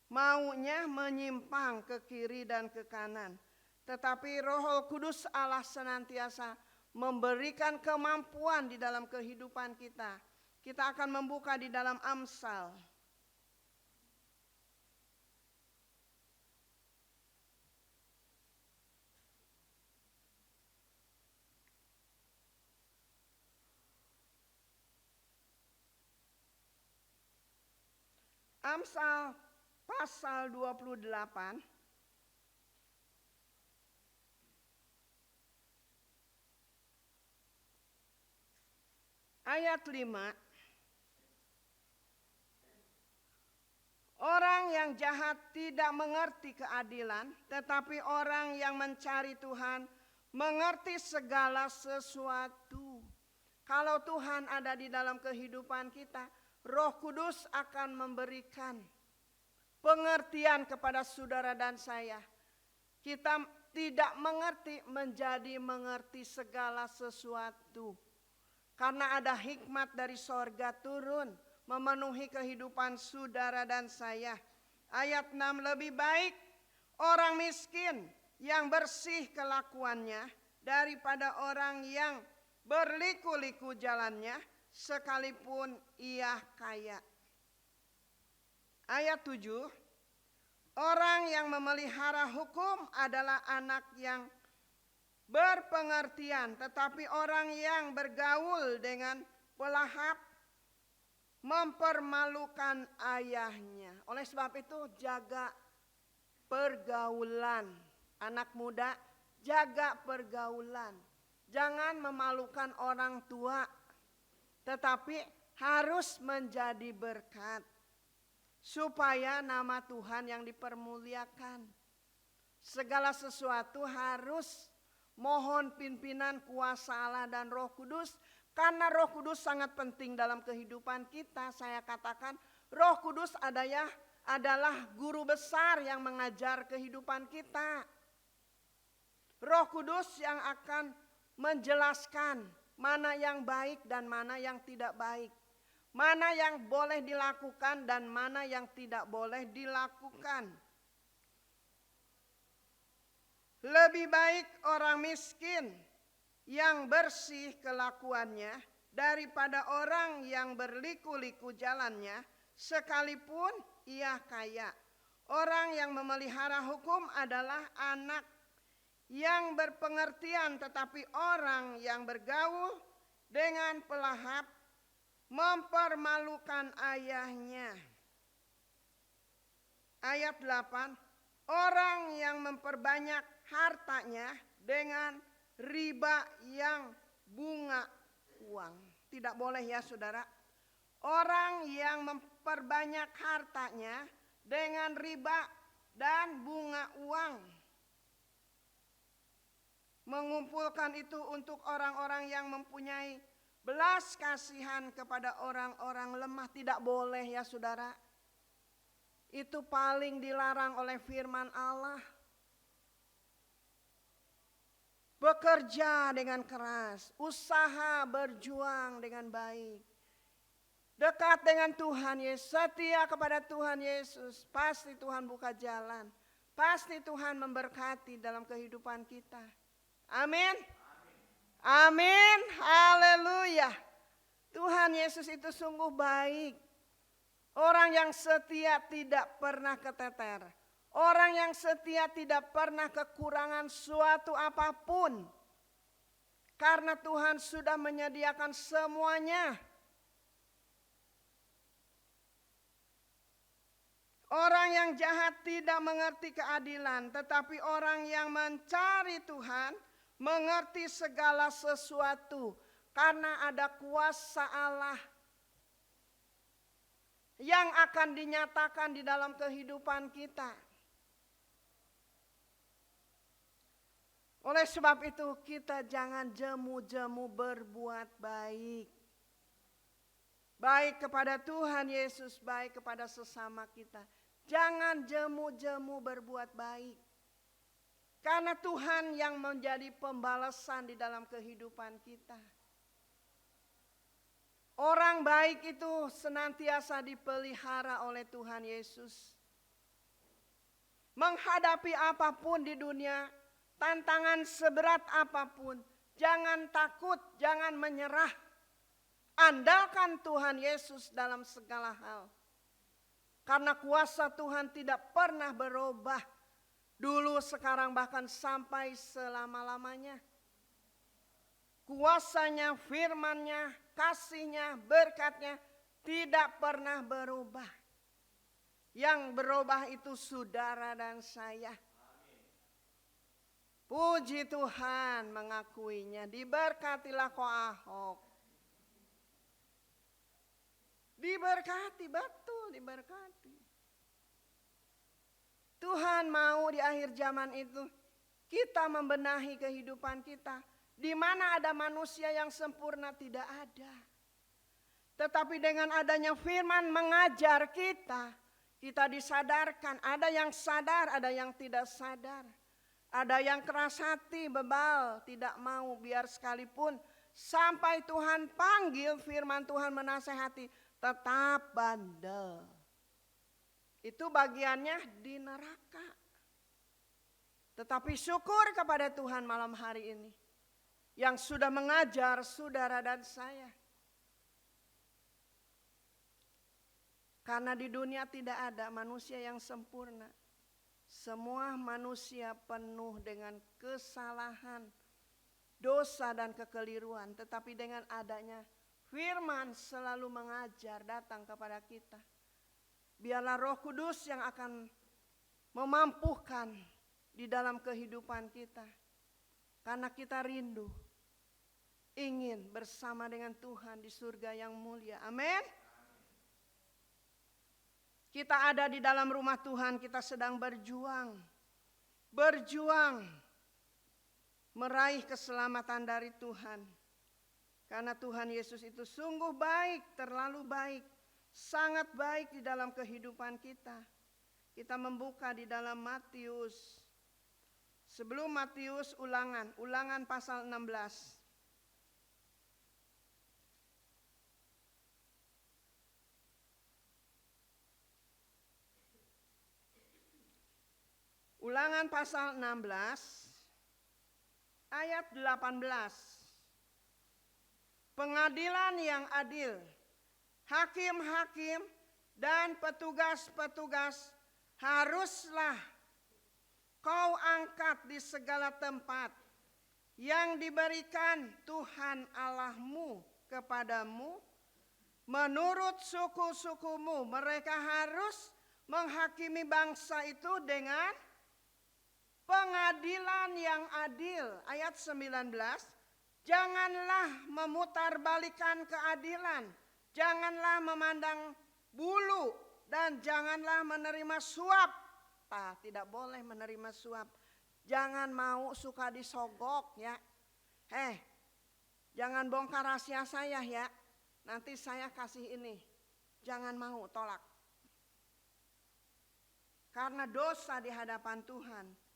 Maunya menyimpang ke kiri dan ke kanan. Tetapi Roh Kudus Allah senantiasa memberikan kemampuan di dalam kehidupan kita. Kita akan membuka di dalam Amsal Amsal pasal 28 ayat 5. Orang yang jahat tidak mengerti keadilan, tetapi orang yang mencari Tuhan mengerti segala sesuatu. Kalau Tuhan ada di dalam kehidupan kita, Roh Kudus akan memberikan pengertian kepada saudara dan saya. Kita tidak mengerti menjadi mengerti segala sesuatu. Karena ada hikmat dari sorga turun memenuhi kehidupan saudara dan saya. Ayat 6, lebih baik orang miskin yang bersih kelakuannya daripada orang yang berliku-liku jalannya sekalipun ia kaya. Ayat 7, orang yang memelihara hukum adalah anak yang berpengertian, tetapi orang yang bergaul dengan pelahap mempermalukan ayahnya. Oleh sebab itu jaga pergaulan. Anak muda, jaga pergaulan. Jangan memalukan orang tua, tetapi harus menjadi berkat. Supaya nama Tuhan yang dipermuliakan. Segala sesuatu harus mohon pimpinan kuasa Allah dan Roh Kudus. Karena Roh Kudus sangat penting dalam kehidupan kita. Saya katakan Roh Kudus adalah guru besar yang mengajar kehidupan kita. Roh Kudus yang akan menjelaskan mana yang baik dan mana yang tidak baik. Mana yang boleh dilakukan dan mana yang tidak boleh dilakukan. Lebih baik orang miskin yang bersih kelakuannya daripada orang yang berliku-liku jalannya sekalipun ia kaya. Orang yang memelihara hukum adalah anak yang berpengertian, tetapi orang yang bergaul dengan pelahap mempermalukan ayahnya. Ayat 8, orang yang memperbanyak hartanya dengan riba yang bunga uang. Tidak boleh ya saudara. Orang yang memperbanyak hartanya dengan riba dan bunga uang. Mengumpulkan itu untuk orang-orang yang mempunyai belas kasihan kepada orang-orang lemah. Tidak boleh ya saudara. Itu paling dilarang oleh firman Allah. Bekerja dengan keras, usaha berjuang dengan baik. Dekat dengan Tuhan Yesus, setia kepada Tuhan Yesus, pasti Tuhan buka jalan. Pasti Tuhan memberkati dalam kehidupan kita. Amin. Amin. Haleluya. Tuhan Yesus itu sungguh baik. Orang yang setia tidak pernah keteter. Orang yang setia tidak pernah kekurangan suatu apapun. Karena Tuhan sudah menyediakan semuanya. Orang yang jahat tidak mengerti keadilan, tetapi orang yang mencari Tuhan mengerti segala sesuatu. Karena ada kuasa Allah yang akan dinyatakan di dalam kehidupan kita. Oleh sebab itu kita jangan jemu-jemu berbuat baik. Baik kepada Tuhan Yesus, baik kepada sesama kita. Jangan jemu-jemu berbuat baik. Karena Tuhan yang menjadi pembalasan di dalam kehidupan kita. Orang baik itu senantiasa dipelihara oleh Tuhan Yesus. Menghadapi apapun di dunia, tantangan seberat apapun, jangan takut, jangan menyerah. Andalkan Tuhan Yesus dalam segala hal. Karena kuasa Tuhan tidak pernah berubah. Dulu, sekarang, bahkan sampai selama-lamanya. Kuasanya, firman-Nya, kasih-Nya, berkat-Nya tidak pernah berubah. Yang berubah itu saudara dan saya. Puji Tuhan mengakuinya. Diberkatilah kau Ahok. Diberkati, betul diberkati. Tuhan mau di akhir zaman itu kita membenahi kehidupan kita. Di mana ada manusia yang sempurna tidak ada. Tetapi dengan adanya firman mengajar kita, kita disadarkan. Ada yang sadar, ada yang tidak sadar. Ada yang keras hati, bebal, tidak mau biar sekalipun sampai Tuhan panggil, firman Tuhan menasehati. Tetap bandel. Itu bagiannya di neraka. Tetapi syukur kepada Tuhan malam hari ini. Yang sudah mengajar saudara dan saya. Karena di dunia tidak ada manusia yang sempurna. Semua manusia penuh dengan kesalahan, dosa dan kekeliruan. Tetapi dengan adanya firman selalu mengajar datang kepada kita. Biarlah Roh Kudus yang akan memampukan di dalam kehidupan kita. Karena kita rindu, ingin bersama dengan Tuhan di surga yang mulia. Amin. Kita ada di dalam rumah Tuhan, kita sedang berjuang. Berjuang meraih keselamatan dari Tuhan. Karena Tuhan Yesus itu sungguh baik, terlalu baik, sangat baik di dalam kehidupan kita. Kita membuka di dalam Matius. Sebelum Matius ulangan pasal 16. Ulangan pasal 16 ayat 18. Pengadilan yang adil, hakim-hakim dan petugas-petugas haruslah kau angkat di segala tempat yang diberikan Tuhan Allahmu kepadamu. Menurut suku-sukumu mereka harus menghakimi bangsa itu dengan pengadilan yang adil. Ayat 19. Janganlah memutarbalikkan keadilan, janganlah memandang bulu, dan janganlah menerima suap. Tidak boleh menerima suap. Jangan mau suka disogok ya. Jangan bongkar rahasia saya ya. Nanti saya kasih ini. Jangan mau, tolak. Karena dosa di hadapan Tuhan.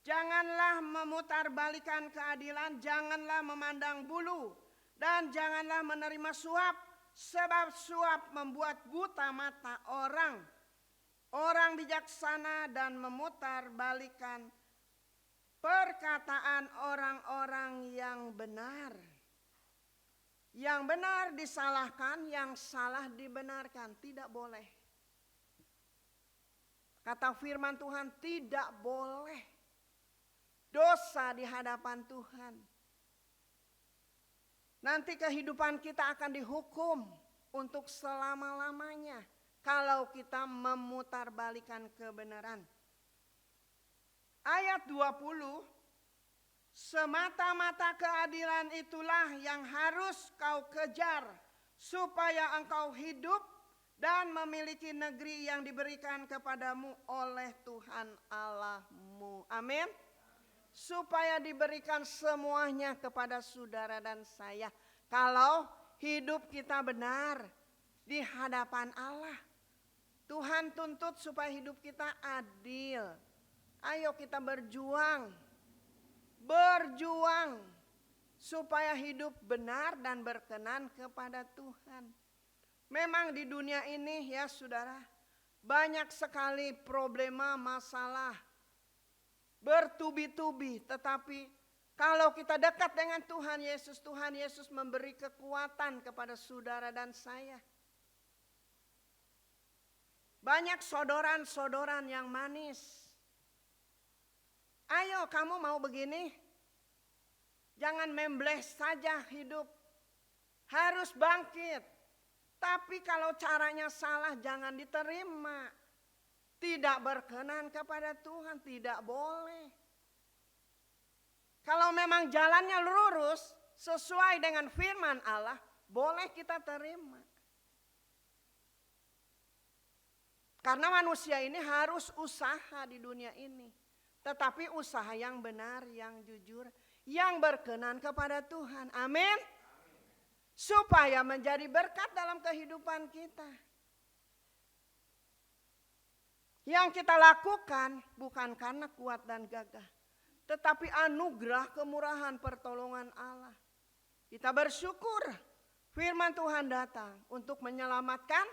Janganlah memutarbalikkan keadilan, janganlah memandang bulu, dan janganlah menerima suap, sebab suap membuat buta mata orang bijaksana dan memutarbalikkan perkataan orang-orang yang benar. Yang benar disalahkan, yang salah dibenarkan, tidak boleh. Kata firman Tuhan, tidak boleh. Dosa di hadapan Tuhan. Nanti kehidupan kita akan dihukum untuk selama-lamanya kalau kita memutarbalikkan kebenaran. Ayat 20, semata-mata keadilan itulah yang harus kau kejar supaya engkau hidup dan memiliki negeri yang diberikan kepadamu oleh Tuhan Allahmu. Amin. Supaya diberikan semuanya kepada saudara dan saya. Kalau hidup kita benar di hadapan Allah. Tuhan tuntut supaya hidup kita adil. Ayo kita berjuang. Berjuang supaya hidup benar dan berkenan kepada Tuhan. Memang di dunia ini ya saudara, banyak sekali problema, masalah, bertubi-tubi, tetapi kalau kita dekat dengan Tuhan Yesus memberi kekuatan kepada saudara dan saya. Banyak sodoran-sodoran yang manis. Ayo kamu mau begini? Jangan membles saja hidup. Harus bangkit. Tapi kalau caranya salah jangan diterima. tidak berkenan kepada Tuhan, tidak boleh. Kalau memang jalannya lurus sesuai dengan firman Allah, boleh kita terima. Karena manusia ini harus usaha di dunia ini. Tetapi usaha yang benar, yang jujur, yang berkenan kepada Tuhan. Amin. Supaya menjadi berkat dalam kehidupan kita. Yang kita lakukan bukan karena kuat dan gagah, tetapi anugerah, kemurahan, pertolongan Allah. Kita bersyukur firman Tuhan datang untuk menyelamatkan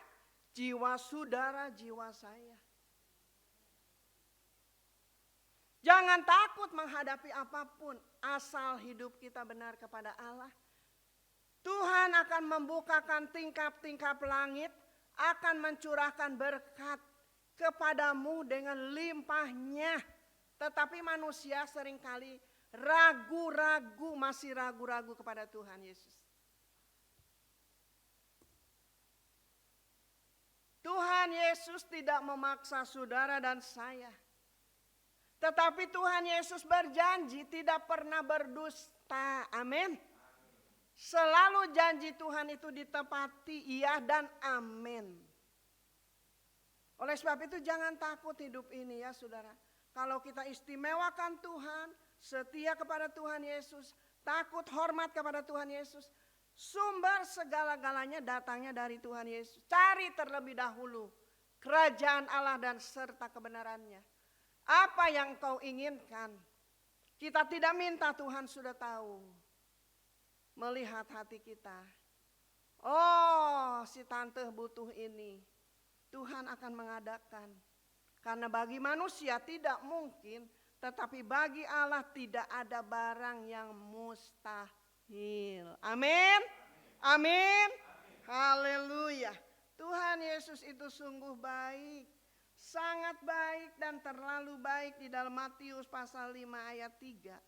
jiwa saudara, jiwa saya. Jangan takut menghadapi apapun, asal hidup kita benar kepada Allah. Tuhan akan membukakan tingkap-tingkap langit, akan mencurahkan berkat kepadamu dengan limpahnya. Tetapi manusia seringkali ragu-ragu, masih ragu-ragu kepada Tuhan Yesus. Tuhan Yesus tidak memaksa saudara dan saya. Tetapi Tuhan Yesus berjanji tidak pernah berdusta. Amin. Selalu janji Tuhan itu ditepati, iya dan amin. Oleh sebab itu jangan takut hidup ini ya saudara. Kalau kita istimewakan Tuhan, setia kepada Tuhan Yesus, takut hormat kepada Tuhan Yesus, sumber segala-galanya datangnya dari Tuhan Yesus. Cari terlebih dahulu kerajaan Allah dan serta kebenarannya. Apa yang kau inginkan? Kita tidak minta, Tuhan sudah tahu. Melihat hati kita. Oh, si tante butuh ini. Tuhan akan mengadakan. Karena bagi manusia tidak mungkin, tetapi bagi Allah tidak ada barang yang mustahil. Amin. Amin. Haleluya. Tuhan Yesus itu sungguh baik. Sangat baik dan terlalu baik di dalam Matius pasal 5 ayat 3.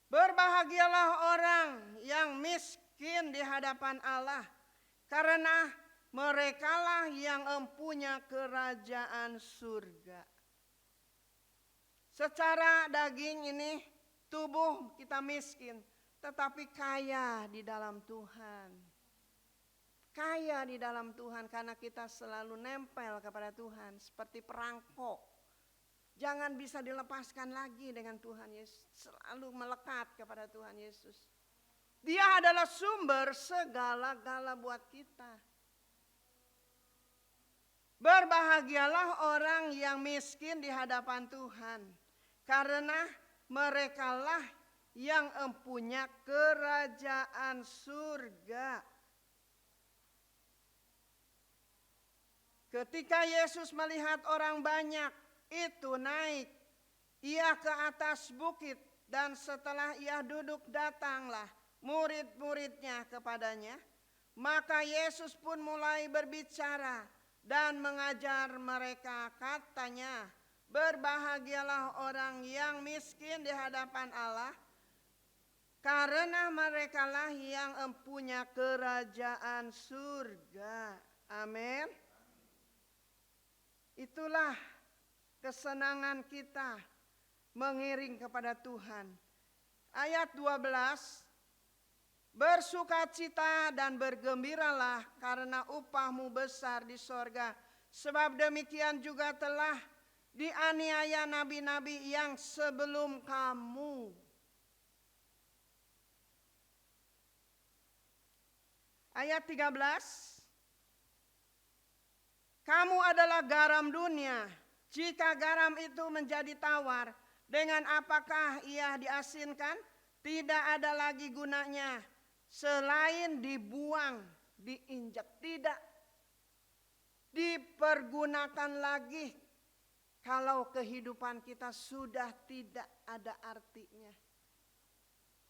Berbahagialah orang yang miskin di hadapan Allah, karena merekalah yang empunya kerajaan surga. Secara daging ini, tubuh kita miskin, tetapi kaya di dalam Tuhan. Kaya di dalam Tuhan karena kita selalu nempel kepada Tuhan seperti perangkok. Jangan bisa dilepaskan lagi dengan Tuhan Yesus. Selalu melekat kepada Tuhan Yesus. Dia adalah sumber segala-gala buat kita. Berbahagialah orang yang miskin di hadapan Tuhan. Karena merekalah yang empunya kerajaan surga. Ketika Yesus melihat orang banyak itu naik, ia ke atas bukit, dan setelah ia duduk datanglah murid-muridnya kepadanya. Maka Yesus pun mulai berbicara dan mengajar mereka, katanya, berbahagialah orang yang miskin di hadapan Allah, karena merekalah yang empunya kerajaan surga. Amin. Itulah kesenangan kita mengiring kepada Tuhan. Ayat 12, bersukacita dan bergembiralah karena upahmu besar di sorga. Sebab demikian juga telah dianiaya nabi-nabi yang sebelum kamu. Ayat 13, kamu adalah garam dunia. Jika garam itu menjadi tawar, dengan apakah ia diasinkan? Tidak ada lagi gunanya selain dibuang, diinjak. Tidak dipergunakan lagi kalau kehidupan kita sudah tidak ada artinya.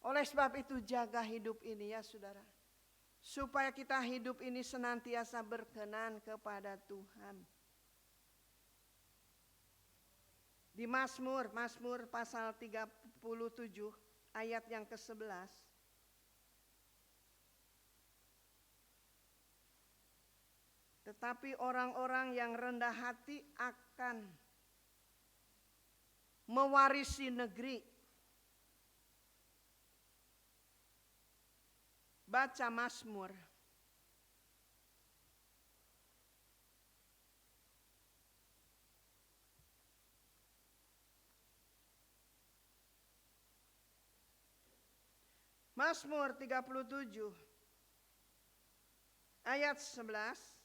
Oleh sebab itu jaga hidup ini ya saudara. Supaya kita hidup ini senantiasa berkenan kepada Tuhan. Di Mazmur pasal 37 ayat yang ke-11. Tetapi orang-orang yang rendah hati akan mewarisi negeri. Baca Mazmur. Mazmur 37 ayat 11.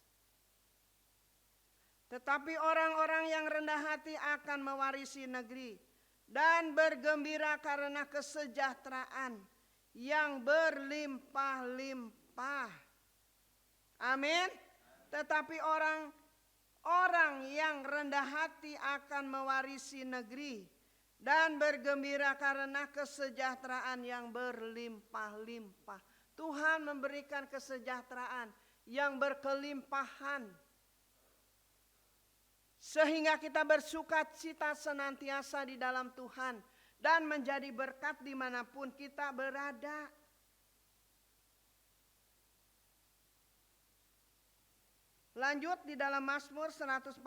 Tetapi orang-orang yang rendah hati akan mewarisi negeri dan bergembira karena kesejahteraan yang berlimpah-limpah. Amin. Tetapi orang yang rendah hati akan mewarisi negeri dan bergembira karena kesejahteraan yang berlimpah-limpah. Tuhan memberikan kesejahteraan yang berkelimpahan, sehingga kita bersukacita senantiasa di dalam Tuhan dan menjadi berkat dimanapun kita berada. Lanjut di dalam Mazmur 149.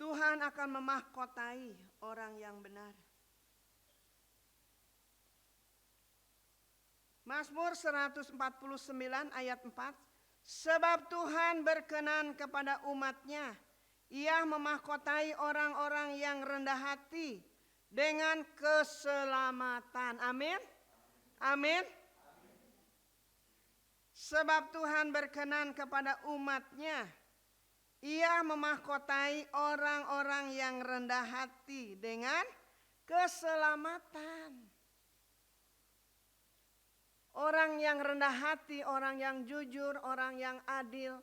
Tuhan akan memahkotai orang yang benar. Mazmur 149 ayat 4. Sebab Tuhan berkenan kepada umat-Nya. Ia memahkotai orang-orang yang rendah hati dengan keselamatan. Amin. Amin. Sebab Tuhan berkenan kepada umat-Nya. Ia memahkotai orang-orang yang rendah hati dengan keselamatan. Orang yang rendah hati, orang yang jujur, orang yang adil,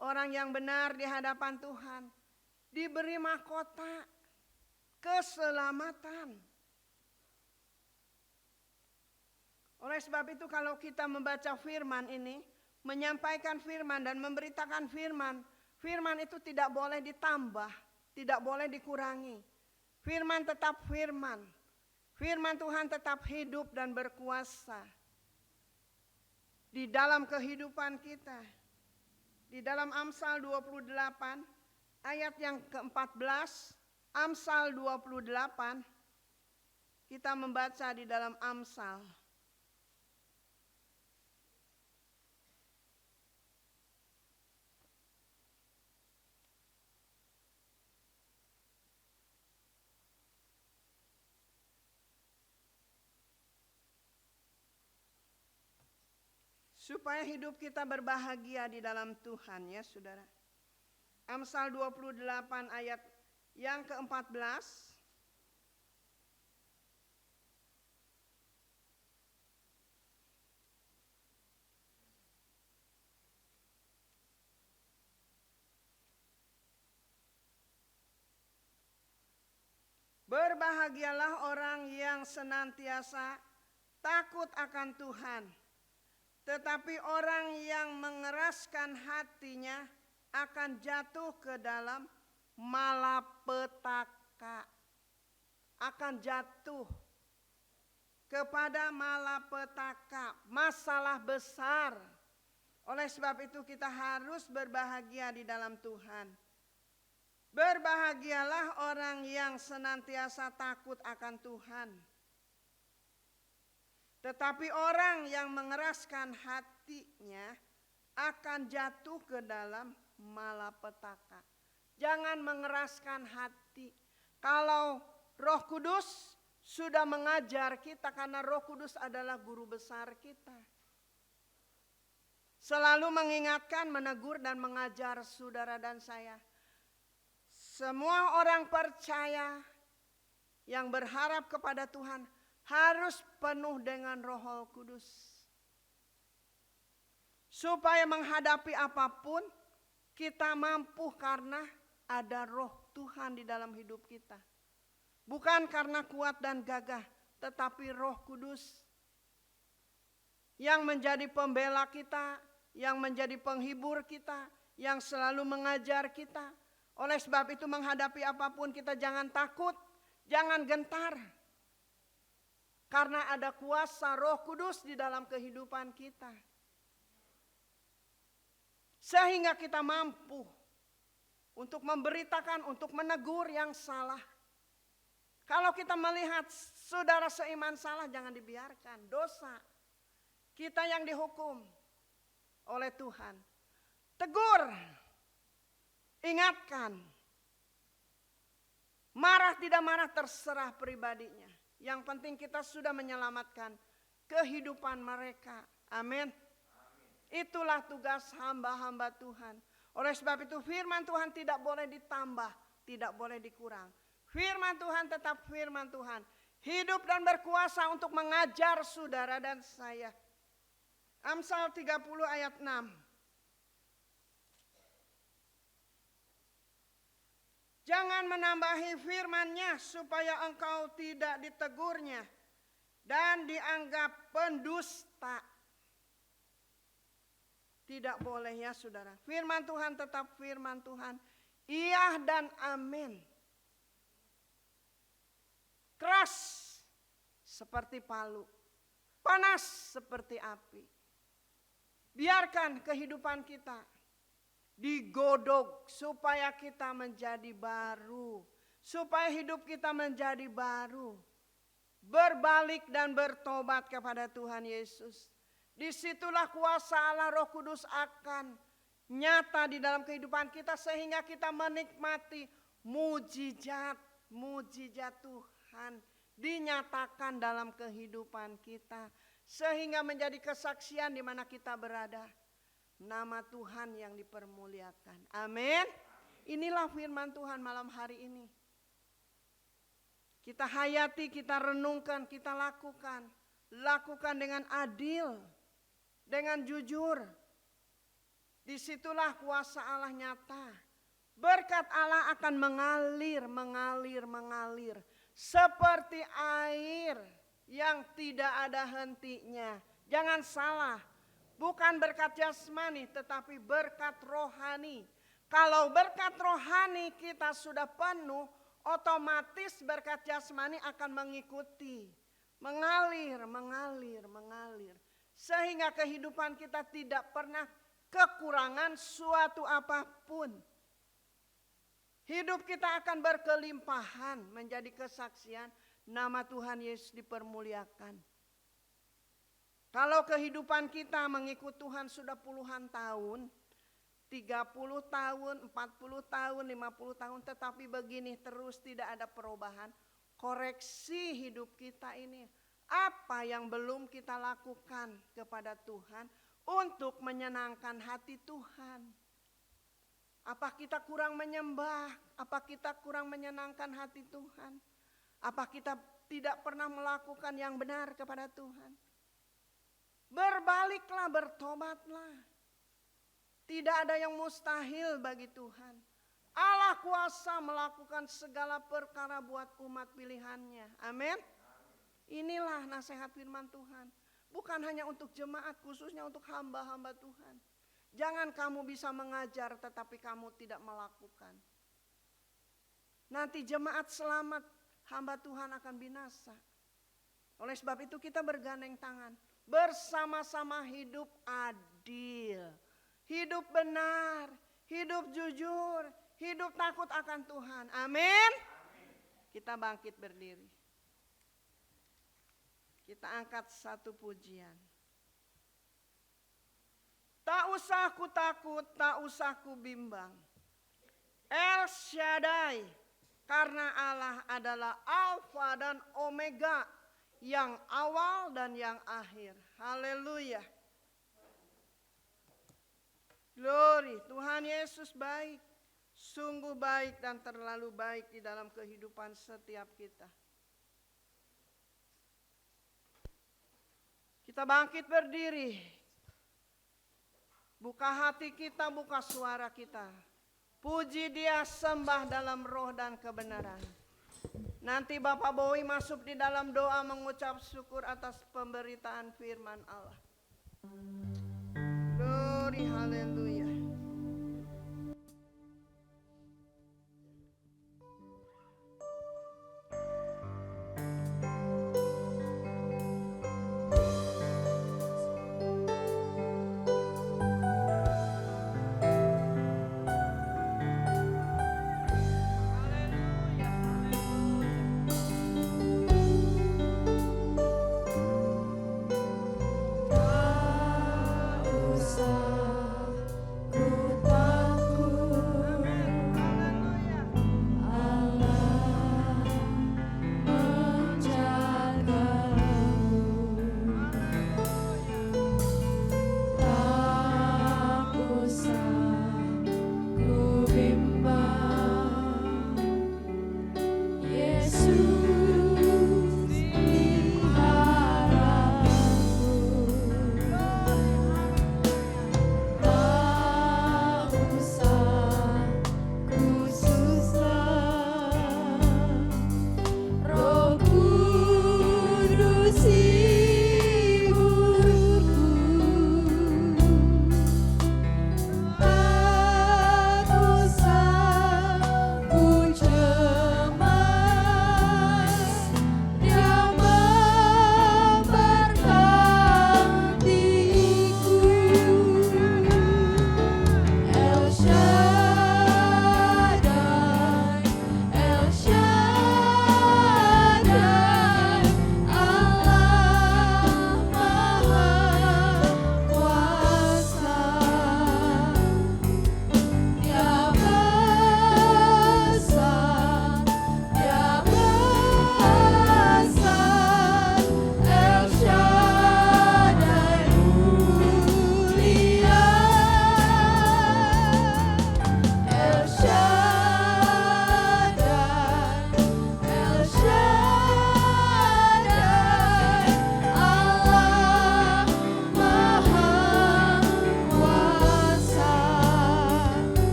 orang yang benar di hadapan Tuhan, diberi mahkota keselamatan. Oleh sebab itu kalau kita membaca firman ini, menyampaikan firman dan memberitakan firman, firman itu tidak boleh ditambah, tidak boleh dikurangi. Firman tetap firman. Firman Tuhan tetap hidup dan berkuasa di dalam kehidupan kita. Di dalam Amsal 28 ayat yang ke-14, Amsal 28, kita membaca di dalam Amsal. Supaya hidup kita berbahagia di dalam Tuhan ya saudara. Amsal 28 ayat yang ke-14. Berbahagialah orang yang senantiasa takut akan Tuhan. Tetapi orang yang mengeraskan hatinya akan jatuh ke dalam malapetaka. Akan jatuh kepada malapetaka, masalah besar. Oleh sebab itu kita harus berbahagia di dalam Tuhan. Berbahagialah orang yang senantiasa takut akan Tuhan. Tetapi orang yang mengeraskan hatinya akan jatuh ke dalam malapetaka. Jangan mengeraskan hati. Kalau Roh Kudus sudah mengajar kita, karena Roh Kudus adalah guru besar kita. Selalu mengingatkan, menegur dan mengajar saudara dan saya. Semua orang percaya yang berharap kepada Tuhan harus penuh dengan Roh Kudus. Supaya menghadapi apapun kita mampu karena ada Roh Tuhan di dalam hidup kita. Bukan karena kuat dan gagah, tetapi Roh Kudus. yang menjadi pembela kita, yang menjadi penghibur kita, yang selalu mengajar kita. Oleh sebab itu menghadapi apapun kita jangan takut, jangan gentar. Karena ada kuasa Roh Kudus di dalam kehidupan kita. Sehingga kita mampu untuk memberitakan, untuk menegur yang salah. Kalau kita melihat saudara seiman salah, jangan dibiarkan. Dosa. Kita yang dihukum oleh Tuhan. Tegur. Ingatkan. Marah tidak marah terserah pribadinya. Yang penting kita sudah menyelamatkan kehidupan mereka. Amin. Itulah tugas hamba-hamba Tuhan. Oleh sebab itu firman Tuhan tidak boleh ditambah, tidak boleh dikurang. Firman Tuhan tetap firman Tuhan. Hidup dan berkuasa untuk mengajar saudara dan saya. Amsal 30 ayat 6. Jangan menambahi firman-Nya supaya engkau tidak ditegurnya dan dianggap pendusta. Tidak boleh ya saudara. Firman Tuhan tetap firman Tuhan. Iya dan amin. Keras seperti palu. Panas seperti api. Biarkan kehidupan kita digodok supaya kita menjadi baru. Supaya hidup kita menjadi baru. Berbalik dan bertobat kepada Tuhan Yesus. Disitulah kuasa Allah Roh Kudus akan nyata di dalam kehidupan kita. Sehingga kita menikmati mujizat Tuhan dinyatakan dalam kehidupan kita. Sehingga menjadi kesaksian di mana kita berada. Nama Tuhan yang dipermuliakan. Amin. Inilah firman Tuhan malam hari ini. Kita hayati, kita renungkan, kita lakukan. Lakukan dengan adil, dengan jujur. Disitulah kuasa Allah nyata. Berkat Allah akan mengalir. Seperti air yang tidak ada hentinya. Jangan salah. Bukan berkat jasmani tetapi berkat rohani. Kalau berkat rohani kita sudah penuh, otomatis berkat jasmani akan mengikuti. Mengalir. Sehingga kehidupan kita tidak pernah kekurangan suatu apapun. Hidup kita akan berkelimpahan menjadi kesaksian nama Tuhan Yesus dipermuliakan. Kalau kehidupan kita mengikut Tuhan sudah puluhan tahun, 30 tahun, 40 tahun, 50 tahun, tetapi begini terus tidak ada perubahan. Koreksi hidup kita ini. Apa yang belum kita lakukan kepada Tuhan untuk menyenangkan hati Tuhan? Apa kita kurang menyembah? Apa kita kurang menyenangkan hati Tuhan? Apa kita tidak pernah melakukan yang benar kepada Tuhan? Berbaliklah, bertobatlah. Tidak ada yang mustahil bagi Tuhan. Allah kuasa melakukan segala perkara buat umat pilihannya. Amin. Inilah nasihat firman Tuhan. Bukan hanya untuk jemaat, khususnya untuk hamba-hamba Tuhan. Jangan kamu bisa mengajar tetapi kamu tidak melakukan. Nanti jemaat selamat, hamba Tuhan akan binasa. Oleh sebab itu kita bergandeng tangan. Bersama-sama hidup adil, hidup benar, hidup jujur, hidup takut akan Tuhan. Amin. Kita bangkit berdiri. Kita angkat satu pujian. Tak usah ku takut, tak usah ku bimbang. El Shaddai, karena Allah adalah Alfa dan Omega, yang awal dan yang akhir. Haleluya. Glory, Tuhan Yesus baik. Sungguh baik dan terlalu baik di dalam kehidupan setiap kita. Kita bangkit berdiri. Buka hati kita, buka suara kita. Puji Dia, sembah dalam roh dan kebenaran. Nanti Bapak Bowie masuk di dalam doa mengucap syukur atas pemberitaan firman Allah. Glory, haleluya.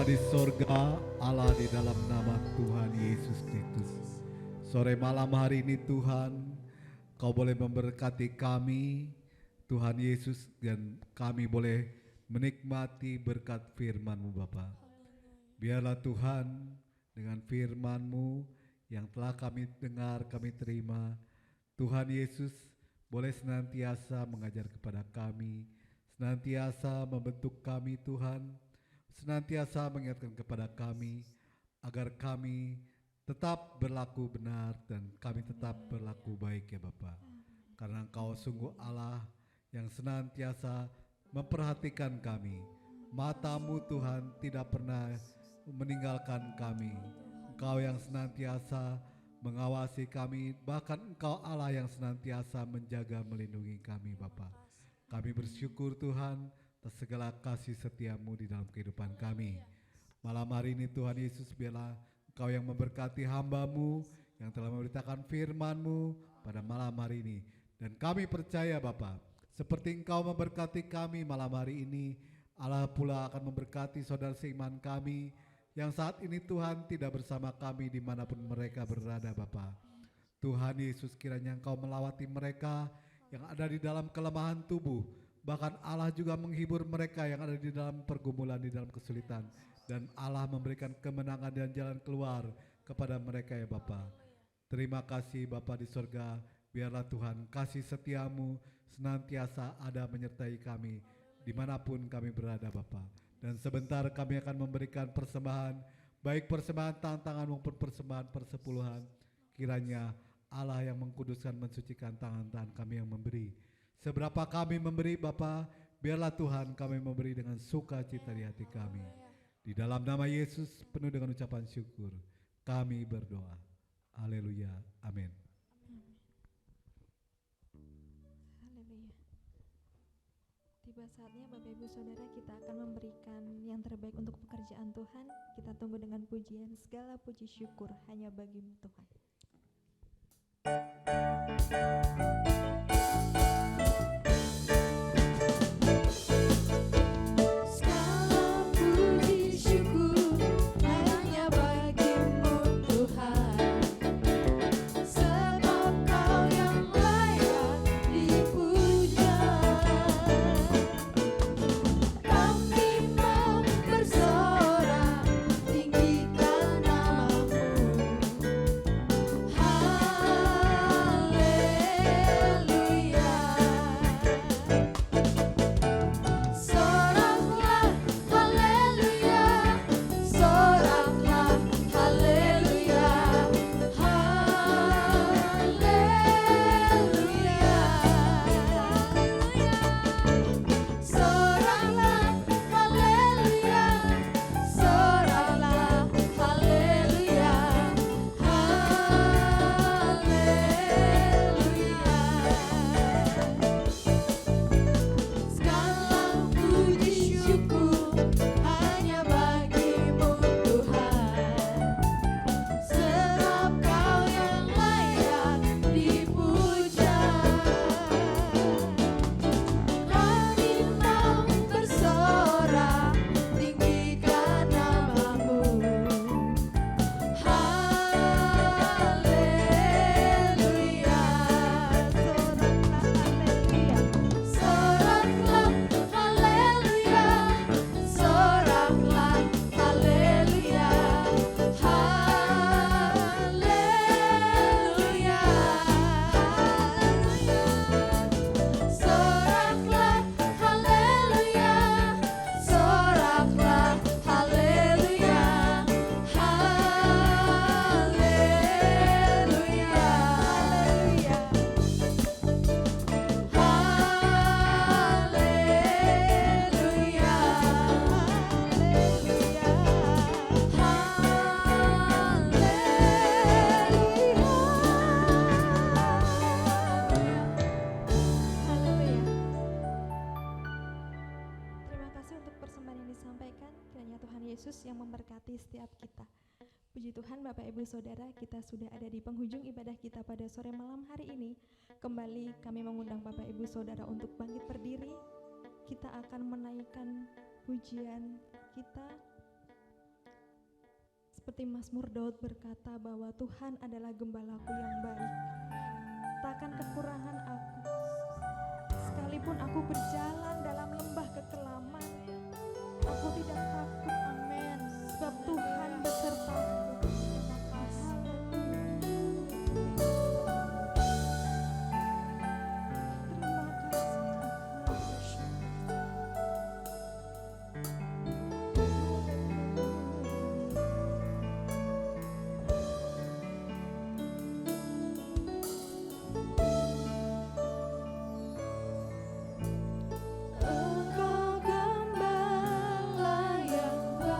di sorga, Allah di dalam nama Tuhan Yesus Kristus. Sore malam hari ini Tuhan, Kau boleh memberkati kami, Tuhan Yesus, dan kami boleh menikmati berkat firman-Mu Bapa. Biarlah Tuhan dengan firman-Mu yang telah kami dengar, kami terima, Tuhan Yesus boleh senantiasa mengajar kepada kami, senantiasa membentuk kami Tuhan, senantiasa mengingatkan kepada kami agar kami tetap berlaku benar dan kami tetap berlaku baik ya Bapa. Karena Engkau sungguh Allah yang senantiasa memperhatikan kami. Mata-Mu Tuhan tidak pernah meninggalkan kami. Engkau yang senantiasa mengawasi kami, bahkan Engkau Allah yang senantiasa menjaga melindungi kami Bapa. Kami bersyukur Tuhan atas segala kasih setia-Mu di dalam kehidupan kami. Malam hari ini Tuhan Yesus, biarlah Engkau yang memberkati hamba-Mu yang telah memberitakan firman-Mu pada malam hari ini. Dan kami percaya Bapa, seperti Engkau memberkati kami malam hari ini, Allah pula akan memberkati saudara seiman kami yang saat ini Tuhan tidak bersama kami dimanapun mereka berada Bapa. Tuhan Yesus, kiranya Engkau melawati mereka yang ada di dalam kelemahan tubuh, bahkan Allah juga menghibur mereka yang ada di dalam pergumulan, di dalam kesulitan, dan Allah memberikan kemenangan dan jalan keluar kepada mereka ya Bapa. Terima kasih Bapa di sorga, biarlah Tuhan kasih setia-Mu senantiasa ada menyertai kami dimanapun kami berada Bapa. Dan sebentar kami akan memberikan persembahan, baik persembahan tangan maupun persembahan persepuluhan. Kiranya Allah yang mengkuduskan, mensucikan tangan-tangan kami yang memberi. Seberapa kami memberi Bapa, biarlah Tuhan kami memberi dengan sukacita di hati kami. Di dalam nama Yesus penuh dengan ucapan syukur kami berdoa. Haleluya. Amin. Haleluya. Tiba saatnya Bapak Ibu Saudara, kita akan memberikan yang terbaik untuk pekerjaan Tuhan. Kita tunggu dengan pujian, segala puji syukur hanya bagi-Mu Tuhan. Yesus yang memberkati setiap kita. Puji Tuhan Bapak Ibu Saudara, kita sudah ada di penghujung ibadah kita pada sore malam hari ini. Kembali kami mengundang Bapak Ibu Saudara untuk bangkit berdiri. Kita akan menaikkan pujian kita seperti Mazmur Daud berkata bahwa Tuhan adalah gembalaku yang baik. Takkan kekurangan aku. Sekalipun aku berjalan dalam lembah kekelaman, aku tidak takut. Amin. Sebab Tuhan besertaku. Terima kasih. Engkau gembala yang baik.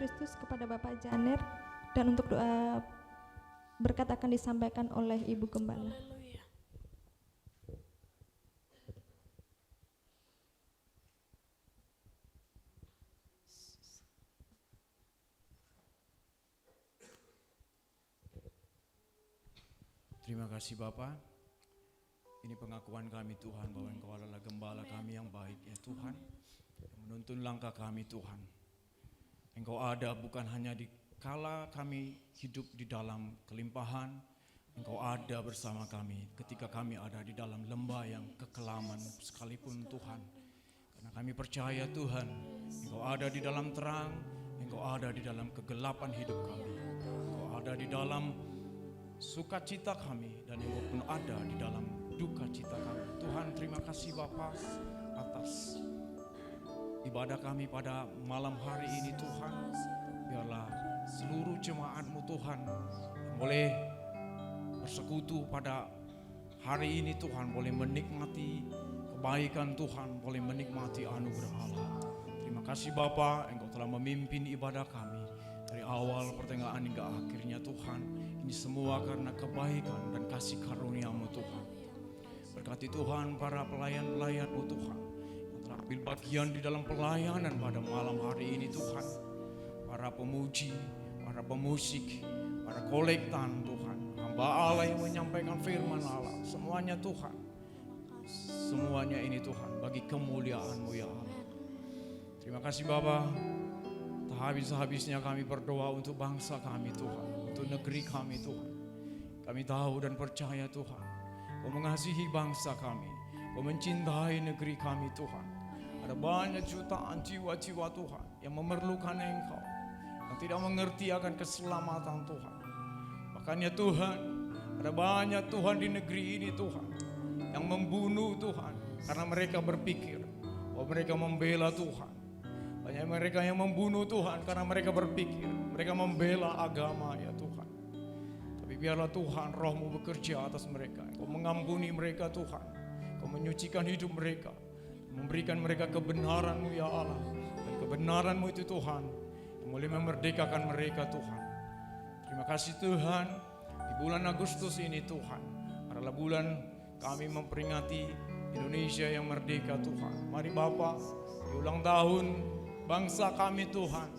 Kristus kepada Bapak Janer, dan untuk doa berkat akan disampaikan oleh Ibu Gembala. Terima kasih Bapa. Ini pengakuan kami Tuhan bahwa Engkau adalah gembala kami yang baik ya Tuhan, yang menuntun langkah kami Tuhan. Engkau ada bukan hanya di kala kami hidup di dalam kelimpahan, Engkau ada bersama kami ketika kami ada di dalam lembah yang kekelaman sekalipun Tuhan. Karena kami percaya Tuhan, Engkau ada di dalam terang, Engkau ada di dalam kegelapan hidup kami. Engkau ada di dalam sukacita kami, dan Engkau pun ada di dalam duka cita kami. Tuhan, terima kasih Bapa atas ibadah kami pada malam hari ini Tuhan. Biarlah seluruh jemaat-Mu Tuhan yang boleh bersekutu pada hari ini Tuhan, boleh menikmati kebaikan Tuhan, boleh menikmati anugerah Allah. Terima kasih Bapa, Engkau telah memimpin ibadah kami dari awal pertengahan hingga akhirnya Tuhan. Ini semua karena kebaikan dan kasih karunia-Mu Tuhan. Berkati Tuhan para pelayan-pelayan-Mu Tuhan yang telah ambil bagian di dalam pelayanan pada malam hari ini Tuhan. Para pemuji, para pemusik, para kolektan Tuhan, hamba Allah yang menyampaikan firman Allah, semuanya Tuhan. Semuanya ini Tuhan bagi kemuliaan-Mu ya Allah. Terima kasih Bapa. Tak habis-habisnya kami berdoa untuk bangsa kami Tuhan, untuk negeri kami Tuhan. Kami tahu dan percaya Tuhan, Kau mengasihi bangsa kami, Kau mencintai negeri kami Tuhan. Ada banyak jutaan jiwa-jiwa Tuhan yang memerlukan Engkau, yang tidak mengerti akan keselamatan Tuhan. Makanya Tuhan, ada banyak Tuhan di negeri ini Tuhan yang membunuh Tuhan karena mereka berpikir bahwa mereka membela Tuhan. Banyak mereka yang membunuh Tuhan karena mereka berpikir mereka membela agama ya Tuhan. Tapi biarlah Tuhan Roh-Mu bekerja atas mereka. Kau mengampuni mereka Tuhan, Kau menyucikan hidup mereka, memberikan mereka kebenaran-Mu ya Allah. Dan kebenaran-Mu itu Tuhan yang boleh memerdekakan mereka Tuhan. Terima kasih Tuhan, di bulan Agustus ini Tuhan adalah bulan kami memperingati Indonesia yang merdeka Tuhan. Mari Bapa, di ulang tahun bangsa kami Tuhan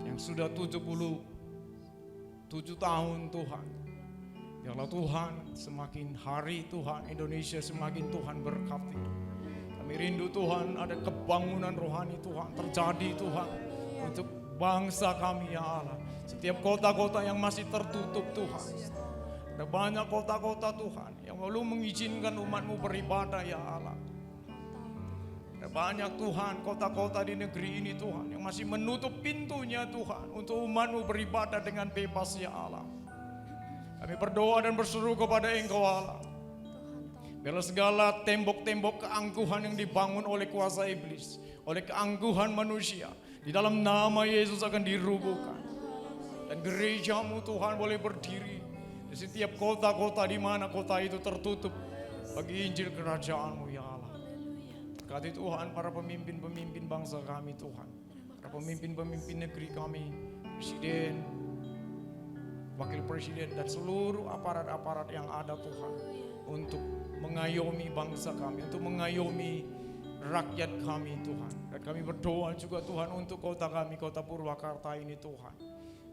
yang sudah 77 tahun Tuhan. Biarlah Tuhan semakin hari Tuhan Indonesia semakin Tuhan berkati. Kami rindu Tuhan ada kebangunan rohani Tuhan terjadi Tuhan untuk bangsa kami ya Allah. Setiap kota-kota yang masih tertutup Tuhan. Ada banyak kota-kota Tuhan yang belum mengizinkan umat-Mu beribadah ya Allah. Ada banyak Tuhan kota-kota di negeri ini Tuhan yang masih menutup pintunya Tuhan untuk umat-Mu beribadah dengan bebas ya Allah. Kami berdoa dan berseru kepada Engkau Allah. Biarlah segala tembok-tembok keangkuhan yang dibangun oleh kuasa iblis, oleh keangkuhan manusia, di dalam nama Yesus akan dirubuhkan. Dan gereja-Mu Tuhan boleh berdiri di setiap kota-kota di mana kota itu tertutup bagi Injil kerajaan-Mu ya Allah. Berkati Tuhan para pemimpin-pemimpin bangsa kami Tuhan, para pemimpin-pemimpin negeri kami, Presiden, Wakil Presiden dan seluruh aparat-aparat yang ada Tuhan untuk mengayomi bangsa kami, untuk mengayomi rakyat kami Tuhan. Dan kami berdoa juga Tuhan untuk kota kami, kota Purwakarta ini Tuhan.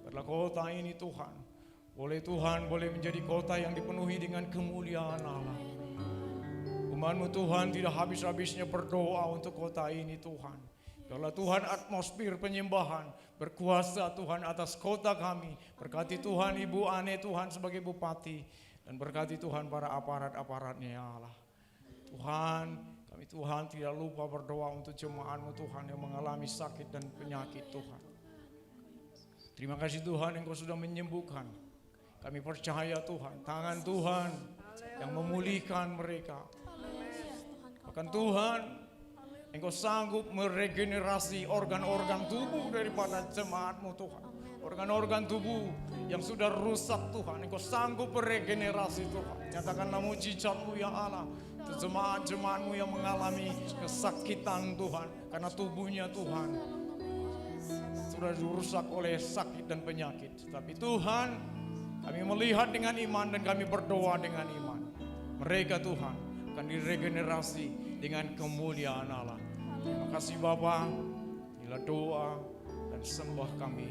Biarlah kota ini Tuhan, boleh menjadi kota yang dipenuhi dengan kemuliaan Allah. Umat-Mu Tuhan tidak habis-habisnya berdoa untuk kota ini Tuhan. Biarlah Tuhan atmosfer penyembahan berkuasa Tuhan atas kota kami. Berkati Tuhan Ibu Ane Tuhan sebagai Bupati. Dan berkati Tuhan para aparat-aparatnya ya Allah. Tuhan, kami Tuhan tidak lupa berdoa untuk jemaat-Mu Tuhan yang mengalami sakit dan penyakit Tuhan. Terima kasih Tuhan Engkau sudah menyembuhkan. Kami percaya Tuhan, tangan Tuhan yang memulihkan mereka. Bahkan Tuhan, Engkau sanggup meregenerasi organ-organ tubuh daripada jemaat-Mu Tuhan. Organ-organ tubuh yang sudah rusak Tuhan, Engkau sanggup meregenerasi Tuhan. Nyatakanlah mujizat-Mu ya Allah. Untuk jemaat-jemaat-Mu yang mengalami kesakitan Tuhan, karena tubuhnya Tuhan sudah dirusak oleh sakit dan penyakit. Tapi Tuhan, kami melihat dengan iman dan kami berdoa dengan iman. Mereka Tuhan akan diregenerasi dengan kemuliaan Allah. Terima kasih Bapa. Inilah doa dan sembah kami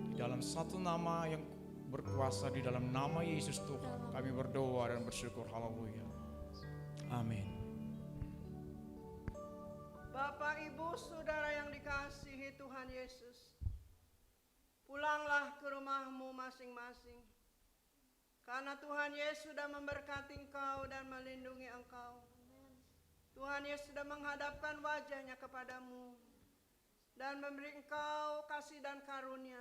di dalam satu nama yang berkuasa, di dalam nama Yesus Tuhan. Kami berdoa dan bersyukur. Haleluya. Amin. Bapak, Ibu, Saudara yang dikasihi Tuhan Yesus, pulanglah ke rumahmu masing-masing. Karena Tuhan Yesus sudah memberkati engkau dan melindungi engkau. Tuhan Yesus sudah menghadapkan wajahnya kepadamu dan memberi engkau kasih dan karunia.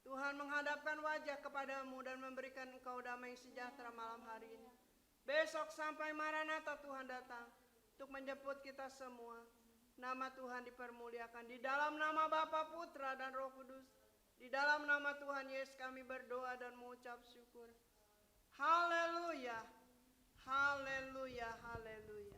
Tuhan menghadapkan wajah kepadamu dan memberikan engkau damai sejahtera malam hari ini. Besok sampai Maranatha Tuhan datang untuk menjemput kita semua. Nama Tuhan dipermuliakan. Di dalam nama Bapa, Putra, dan Roh Kudus. Di dalam nama Tuhan Yesus kami berdoa dan mengucap syukur. Haleluya, haleluya, haleluya.